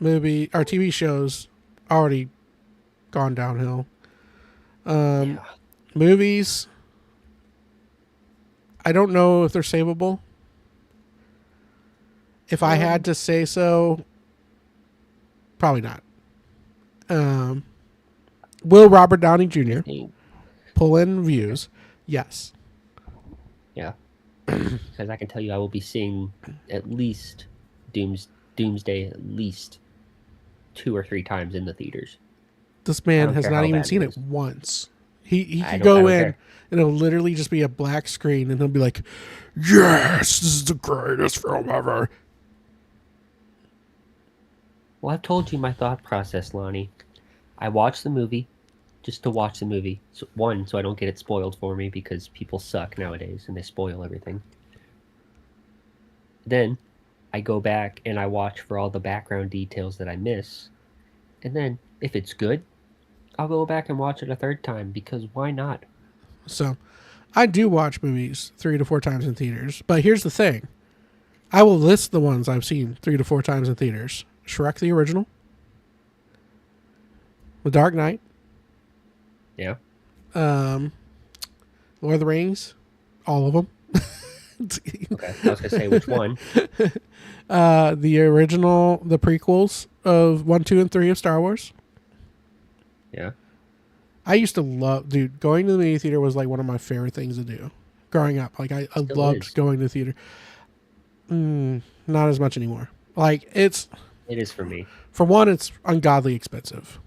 [SPEAKER 1] TV shows already gone downhill. Movies, I don't know if they're savable. If I had to say so, probably not. Will Robert Downey Jr. pull in views? Yes.
[SPEAKER 2] Yeah. Because I can tell you I will be seeing at least Doomsday at least 2 or 3 times in the theaters.
[SPEAKER 1] This man has not even seen it once. He could go in and it'll literally just be a black screen and he'll be like, yes, this is the greatest film ever.
[SPEAKER 2] Well, I've told you my thought process, Lonnie. I watch the movie just to watch the movie. So, one, so I don't get it spoiled for me because people suck nowadays and they spoil everything. Then I go back and I watch for all the background details that I miss. And then, if it's good, I'll go back and watch it a third time because why not?
[SPEAKER 1] So I do watch movies 3 to 4 times in theaters, but here's the thing: I will list the ones I've seen 3 to 4 times in theaters: Shrek the original, The Dark Knight,
[SPEAKER 2] Yeah.
[SPEAKER 1] um, Lord of the Rings, all of them.
[SPEAKER 2] Okay. I was gonna say which one.
[SPEAKER 1] The original, the prequels of 1, 2, and 3 of Star Wars.
[SPEAKER 2] Yeah.
[SPEAKER 1] I used to love, dude. Going to the movie theater was like one of my favorite things to do growing up. Like I
[SPEAKER 2] Still
[SPEAKER 1] loved
[SPEAKER 2] is.
[SPEAKER 1] going to the theater. Not as much anymore. Like it's
[SPEAKER 2] It is for me.
[SPEAKER 1] for one, it's ungodly expensive.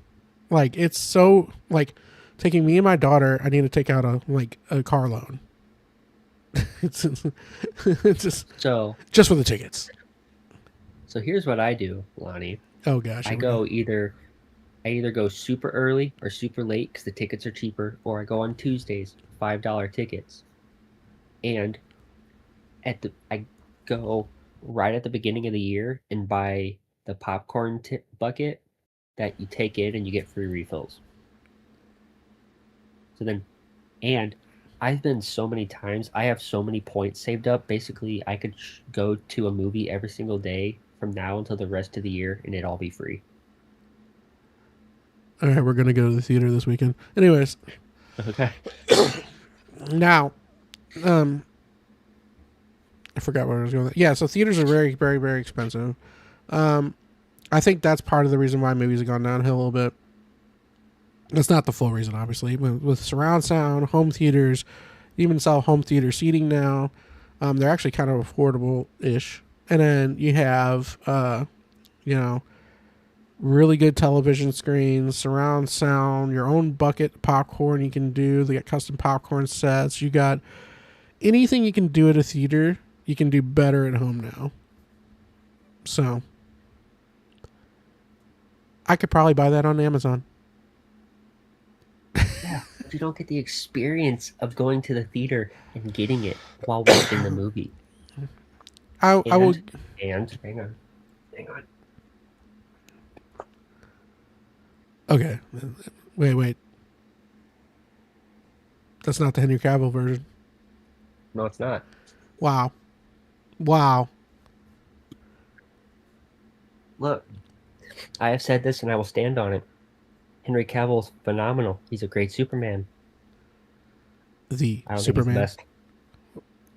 [SPEAKER 1] Like it's so like taking me and my daughter. I need to take out a car loan. it's
[SPEAKER 2] So
[SPEAKER 1] just for the tickets.
[SPEAKER 2] so here's what I do, Lonnie.
[SPEAKER 1] Oh gosh,
[SPEAKER 2] I
[SPEAKER 1] here we
[SPEAKER 2] go either I either go super early or super late because the tickets are cheaper, or I go on Tuesdays, $5 tickets, and I go right at the beginning of the year and buy the popcorn bucket that you take in and you get free refills. So then, and I've been so many times, I have so many points saved up. Basically, I could go to a movie every single day from now until the rest of the year, and it'd all be free.
[SPEAKER 1] All right, we're gonna go to the theater this weekend. Anyways,
[SPEAKER 2] Okay.
[SPEAKER 1] now, I forgot where I was going. Yeah, so theaters are very, very, very expensive. I think that's part of the reason why movies have gone downhill a little bit. That's not the full reason, obviously. With surround sound, home theaters, even sell home theater seating now. They're actually kind of affordable-ish. And then you have, you know, really good television screens, surround sound, your own bucket popcorn you can do. They got custom popcorn sets. You got anything you can do at a theater, you can do better at home now. So I could probably buy that on Amazon.
[SPEAKER 2] Yeah, but you don't get the experience of going to the theater and getting it while watching the movie.
[SPEAKER 1] I will.
[SPEAKER 2] And hang on.
[SPEAKER 1] Okay, wait. That's not the Henry Cavill version.
[SPEAKER 2] No, it's not.
[SPEAKER 1] Wow.
[SPEAKER 2] Look, I have said this and I will stand on it. Henry Cavill's phenomenal. He's a great Superman.
[SPEAKER 1] The
[SPEAKER 2] I don't think he's the
[SPEAKER 1] Superman.
[SPEAKER 2] best.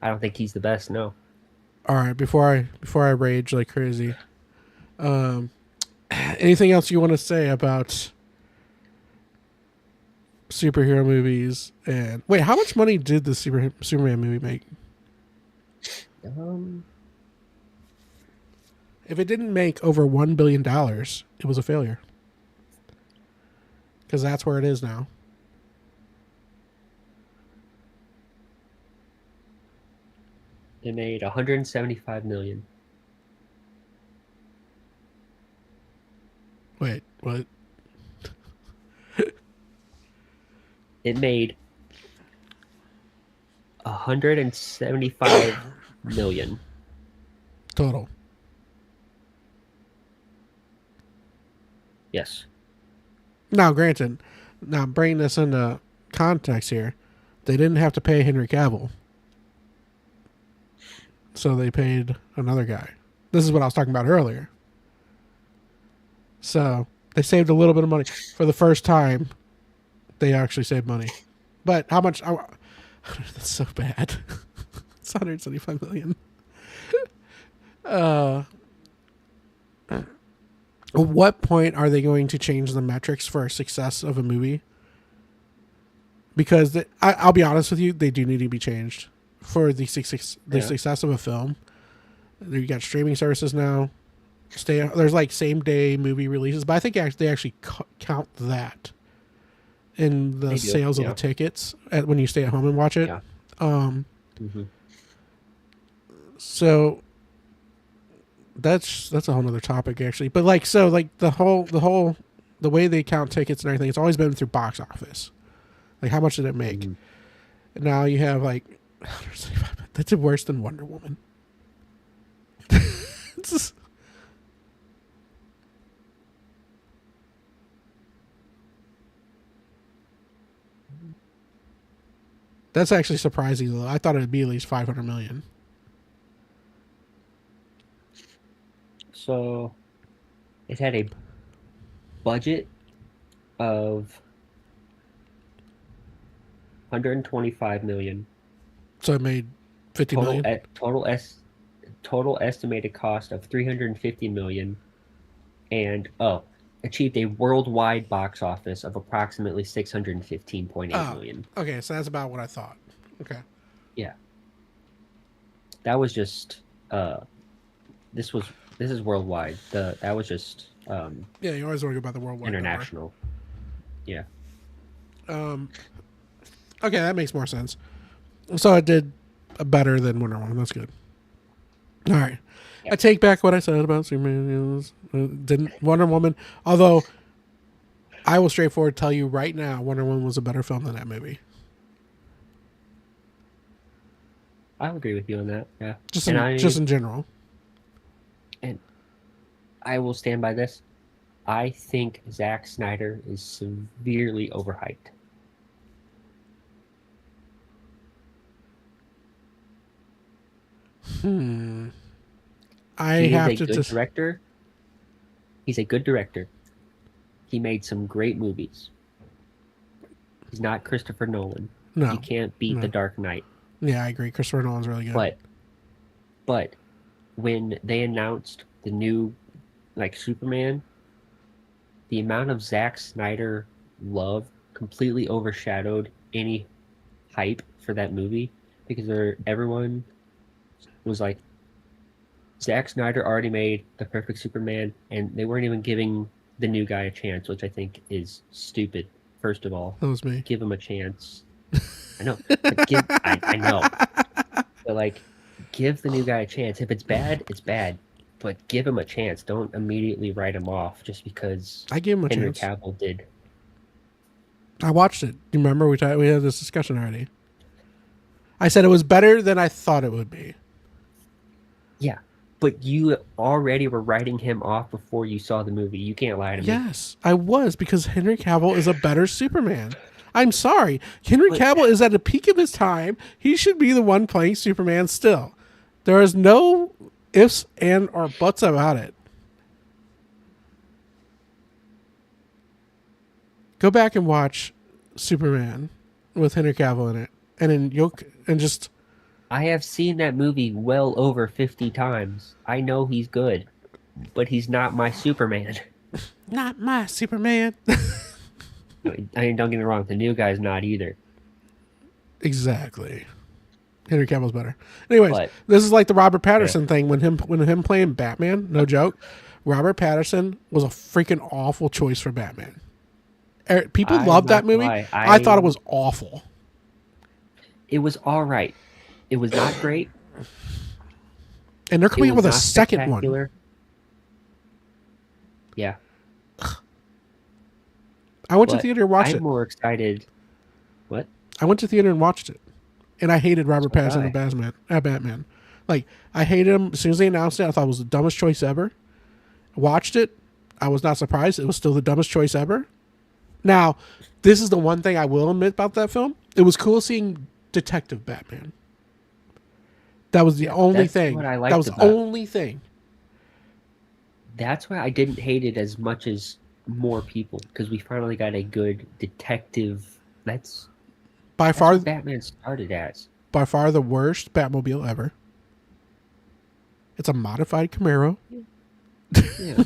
[SPEAKER 2] I don't think he's the best. No.
[SPEAKER 1] All right, before I rage like crazy. Anything else you want to say about superhero movies? And wait, how much money did the Superman movie make? If it didn't make over $1 billion, it was a failure. Because that's where it is now.
[SPEAKER 2] It made 175 million.
[SPEAKER 1] Wait, what?
[SPEAKER 2] It made 175 million.
[SPEAKER 1] Total.
[SPEAKER 2] Yes.
[SPEAKER 1] Now, granted, now bringing this into context here, they didn't have to pay Henry Cavill. So they paid another guy. This is what I was talking about earlier. So they saved a little bit of money. For the first time, they actually saved money. But how much? That's so bad. It's 175 million. At what point are they going to change the metrics for success of a movie? Because I'll be honest with you, they do need to be changed for the success of a film. You got streaming services now. There's like same day movie releases, but I think they actually count that in the sales of the tickets when you stay at home and watch it.
[SPEAKER 2] Yeah.
[SPEAKER 1] So that's a whole nother topic actually. But like, so like the way they count tickets and everything, it's always been through box office. Like, how much did it make?
[SPEAKER 2] Mhm.
[SPEAKER 1] And now you have like, that's worse than Wonder Woman. It's just, that's actually surprising though. I thought it'd be at least 500 million.
[SPEAKER 2] So it had a budget of 125 million.
[SPEAKER 1] So it made 50
[SPEAKER 2] Total
[SPEAKER 1] million.
[SPEAKER 2] total estimated cost of 350 million, and achieved a worldwide box office of approximately 615.8
[SPEAKER 1] Oh,
[SPEAKER 2] million.
[SPEAKER 1] okay. So that's about what I thought. Okay.
[SPEAKER 2] Yeah, that was just this was this is worldwide. That was just
[SPEAKER 1] Yeah, you always worry about the worldwide number.
[SPEAKER 2] international. Yeah.
[SPEAKER 1] Okay, that makes more sense. So it did better than Wonder Woman. That's good. All right.
[SPEAKER 2] Yep.
[SPEAKER 1] I take back what I said about Superman. Didn't Wonder Woman, although I will straightforward tell you right now, Wonder Woman was a better film than that movie.
[SPEAKER 2] I'll agree with you on that. Yeah.
[SPEAKER 1] Just
[SPEAKER 2] And
[SPEAKER 1] in general.
[SPEAKER 2] and I will stand by this. I think Zack Snyder is severely overhyped.
[SPEAKER 1] I
[SPEAKER 2] He
[SPEAKER 1] have
[SPEAKER 2] is a
[SPEAKER 1] to
[SPEAKER 2] good
[SPEAKER 1] just
[SPEAKER 2] director. He's a good director. He made some great movies. He's not Christopher Nolan.
[SPEAKER 1] no.
[SPEAKER 2] You can't beat
[SPEAKER 1] No.
[SPEAKER 2] The Dark Knight.
[SPEAKER 1] Yeah, I agree. Christopher Nolan's really good.
[SPEAKER 2] But when they announced the new Superman, the amount of Zack Snyder love completely overshadowed any hype for that movie, because everyone was like, Zack Snyder already made the perfect Superman, and they weren't even giving the new guy a chance, which I think is stupid. First of all,
[SPEAKER 1] That was me.
[SPEAKER 2] give him a chance. I know, but I know, but like, give the new guy a chance. If it's bad, it's bad, but give him a chance. Don't immediately write him off just because
[SPEAKER 1] I gave him a
[SPEAKER 2] Henry
[SPEAKER 1] chance.
[SPEAKER 2] Cavill did.
[SPEAKER 1] I watched it. You remember we had this discussion already. I said it was better than I thought it would be.
[SPEAKER 2] Yeah, but you already were writing him off before you saw the movie. You can't lie to me.
[SPEAKER 1] Yes, I was, because Henry Cavill is a better Superman. I'm sorry. Henry
[SPEAKER 2] But-
[SPEAKER 1] Cavill is at the peak of his time. He should be the one playing Superman still. There is no ifs and or buts about it. Go back and watch Superman with Henry Cavill in it, and just
[SPEAKER 2] I have seen that movie well over 50 times. I know he's good, but he's not my Superman.
[SPEAKER 1] not my Superman.
[SPEAKER 2] I mean, don't get me wrong, the new guy's not either.
[SPEAKER 1] Exactly. Henry Cavill's better. Anyways,
[SPEAKER 2] But-
[SPEAKER 1] this is like the Robert Pattinson thing when him playing Batman. No joke. Robert Pattinson was a freaking awful choice for Batman. People
[SPEAKER 2] I'm
[SPEAKER 1] loved that
[SPEAKER 2] not gonna
[SPEAKER 1] movie.
[SPEAKER 2] lie,
[SPEAKER 1] I thought it was awful.
[SPEAKER 2] It was all right. It was not great.
[SPEAKER 1] And they're
[SPEAKER 2] It
[SPEAKER 1] coming out
[SPEAKER 2] was
[SPEAKER 1] with a
[SPEAKER 2] not
[SPEAKER 1] second one.
[SPEAKER 2] spectacular. Yeah.
[SPEAKER 1] I went to
[SPEAKER 2] but
[SPEAKER 1] theater and watched
[SPEAKER 2] I'm
[SPEAKER 1] it.
[SPEAKER 2] more excited. What?
[SPEAKER 1] I went to theater and watched it. And I hated Robert
[SPEAKER 2] So did
[SPEAKER 1] Pattinson as Batman. Like, I hated him as soon as they announced it. I thought it was the dumbest choice ever. Watched it. I was not surprised. It was still the dumbest choice ever. Now, this is the one thing I will admit about that film. It was cool seeing Detective Batman. That was the only
[SPEAKER 2] that's
[SPEAKER 1] thing.
[SPEAKER 2] what I
[SPEAKER 1] That
[SPEAKER 2] liked
[SPEAKER 1] was the
[SPEAKER 2] about it.
[SPEAKER 1] only thing.
[SPEAKER 2] That's why I didn't hate it as much as more people, because we finally got a good detective. That's
[SPEAKER 1] By far,
[SPEAKER 2] what Batman started as.
[SPEAKER 1] the worst Batmobile ever. It's a modified Camaro.
[SPEAKER 2] Yeah.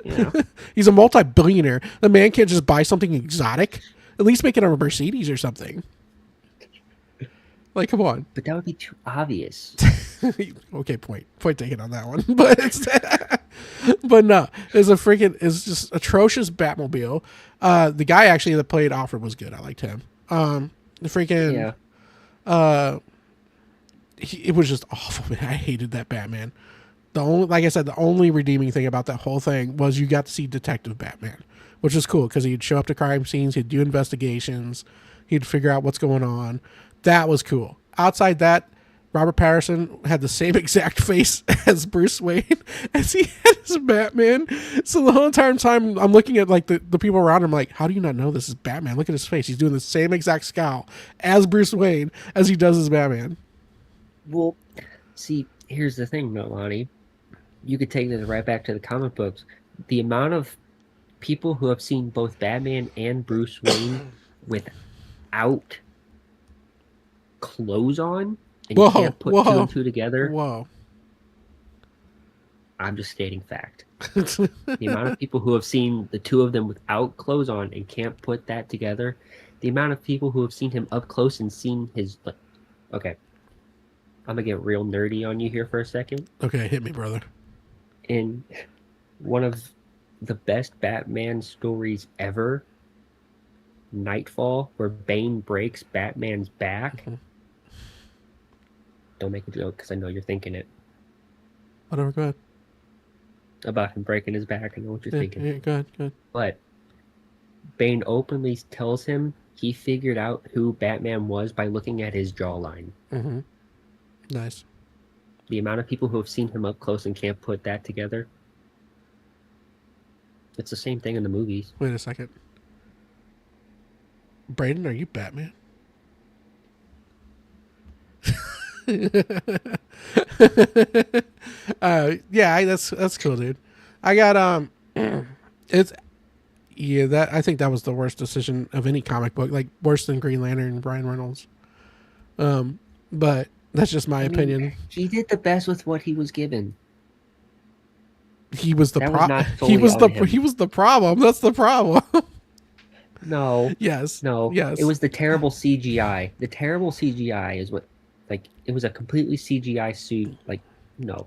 [SPEAKER 2] You know?
[SPEAKER 1] He's a multi-billionaire. The man can't just buy something exotic. At least make it a Mercedes or something. Like, come on.
[SPEAKER 2] But that would be too obvious.
[SPEAKER 1] Okay, point taken on that one. But it's but no, it's just atrocious Batmobile. The guy actually that played Alfred was good. I liked him. The freaking
[SPEAKER 2] Yeah.
[SPEAKER 1] it was just awful, man. I hated that Batman. like I said, the only redeeming thing about that whole thing was you got to see Detective Batman, which is cool because he'd show up to crime scenes, he'd do investigations, he'd figure out what's going on. That was cool. Outside that, Robert Pattinson had the same exact face as Bruce Wayne as he had as Batman. So the whole entire time I'm looking at like the people around him like, how do you not know this is Batman? Look at his face. He's doing the same exact scowl as Bruce Wayne as he does as Batman.
[SPEAKER 2] Well, see, here's the thing, Lonnie. You could take this right back to the comic books. The amount of people who have seen both Batman and Bruce Wayne without clothes on, and you can't put two and two together.
[SPEAKER 1] Whoa.
[SPEAKER 2] I'm just stating fact. The amount of people who have seen the two of them without clothes on and can't put that together. The amount of people who have seen him up close and seen his... Okay. I'm going to get real nerdy on you here for a second.
[SPEAKER 1] Okay, hit me, brother.
[SPEAKER 2] In one of the best Batman stories ever, Nightfall, where Bane breaks Batman's back. Mm-hmm. Don't make a joke because I know you're thinking it.
[SPEAKER 1] Whatever, go ahead.
[SPEAKER 2] About him breaking his back, I know what you're thinking.
[SPEAKER 1] Yeah, go ahead.
[SPEAKER 2] But Bane openly tells him he figured out who Batman was by looking at his jawline.
[SPEAKER 1] Mm-hmm. Nice.
[SPEAKER 2] The amount of people who have seen him up close and can't put that together. It's the same thing in the movies.
[SPEAKER 1] Wait a second. Brayden, are you Batman? Yeah, that's cool, dude. I got it's that I think that was the worst decision of any comic book, like worse than Green Lantern and Ryan Reynolds. But that's just my opinion.
[SPEAKER 2] He did the best with what he was given.
[SPEAKER 1] He was the problem. He was the problem. That's the problem.
[SPEAKER 2] No.
[SPEAKER 1] Yes.
[SPEAKER 2] No.
[SPEAKER 1] Yes.
[SPEAKER 2] It was the terrible CGI. The terrible CGI is what, like, it was a completely CGI suit. Like, no.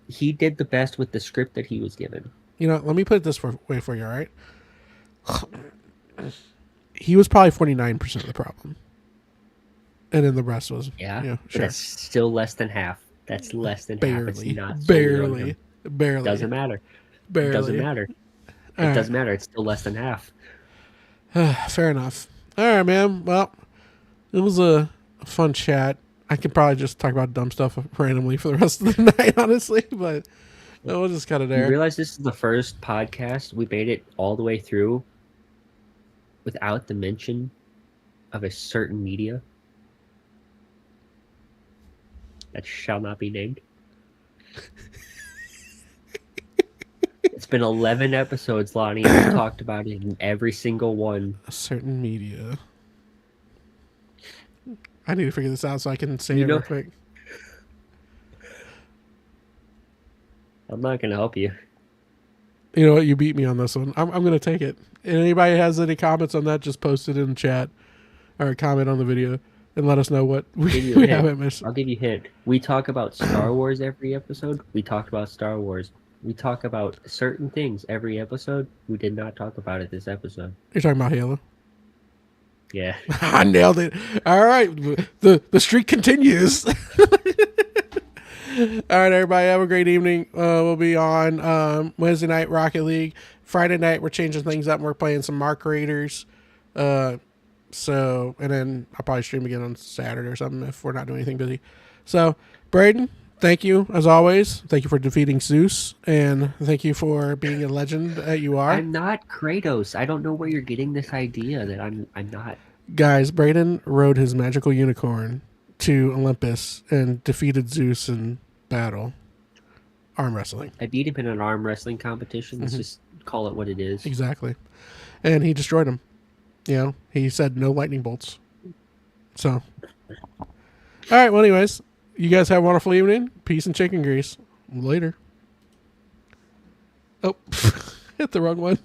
[SPEAKER 2] He did the best with the script that he was given.
[SPEAKER 1] You know, let me put it this way for you, all right? He was probably 49% of the problem. And then the rest was...
[SPEAKER 2] Yeah, sure. That's still less than half. That's less than
[SPEAKER 1] barely,
[SPEAKER 2] half. It's not
[SPEAKER 1] barely.
[SPEAKER 2] Doesn't matter.
[SPEAKER 1] Barely.
[SPEAKER 2] It doesn't matter. It doesn't matter. It's still less than half.
[SPEAKER 1] Fair enough. All right, man. Well, it was a fun chat. I could probably just talk about dumb stuff randomly for the rest of the night, honestly, but we'll just cut it there.
[SPEAKER 2] You realize this is the first podcast we made it all the way through without the mention of a certain media that shall not be named? It's been 11 episodes, Lonnie, and we talked about it in every single one.
[SPEAKER 1] A certain media. I need to figure this out so I can say it real quick.
[SPEAKER 2] I'm not going to help you.
[SPEAKER 1] You know what? You beat me on this one. I'm going to take it. And anybody has any comments on that, just post it in the chat or comment on the video and let us know what we haven't missed.
[SPEAKER 2] I'll give you a hint. We talk about Star Wars every episode. We talked about Star Wars. We talk about certain things every episode. We did not talk about it this episode.
[SPEAKER 1] You're talking about Halo?
[SPEAKER 2] Yeah.
[SPEAKER 1] I nailed it. All right. The streak continues. All right, everybody. Have a great evening. We'll be on Wednesday night, Rocket League. Friday night, we're changing things up. We're playing some Mark Raiders. And then I'll probably stream again on Saturday or something if we're not doing anything busy. So, Brayden, thank you, as always. Thank you for defeating Zeus. And thank you for being a legend that you are.
[SPEAKER 2] I'm not Kratos. I don't know where you're getting this idea that I'm not.
[SPEAKER 1] Guys, Brayden rode his magical unicorn to Olympus and defeated Zeus in battle. Arm wrestling.
[SPEAKER 2] I beat him in an arm wrestling competition. Let's just call it what it is.
[SPEAKER 1] Exactly. And he destroyed him. You know, he said no lightning bolts. So. All right, well, anyways, you guys have a wonderful evening. Peace and chicken grease. Later. Oh, hit the wrong one.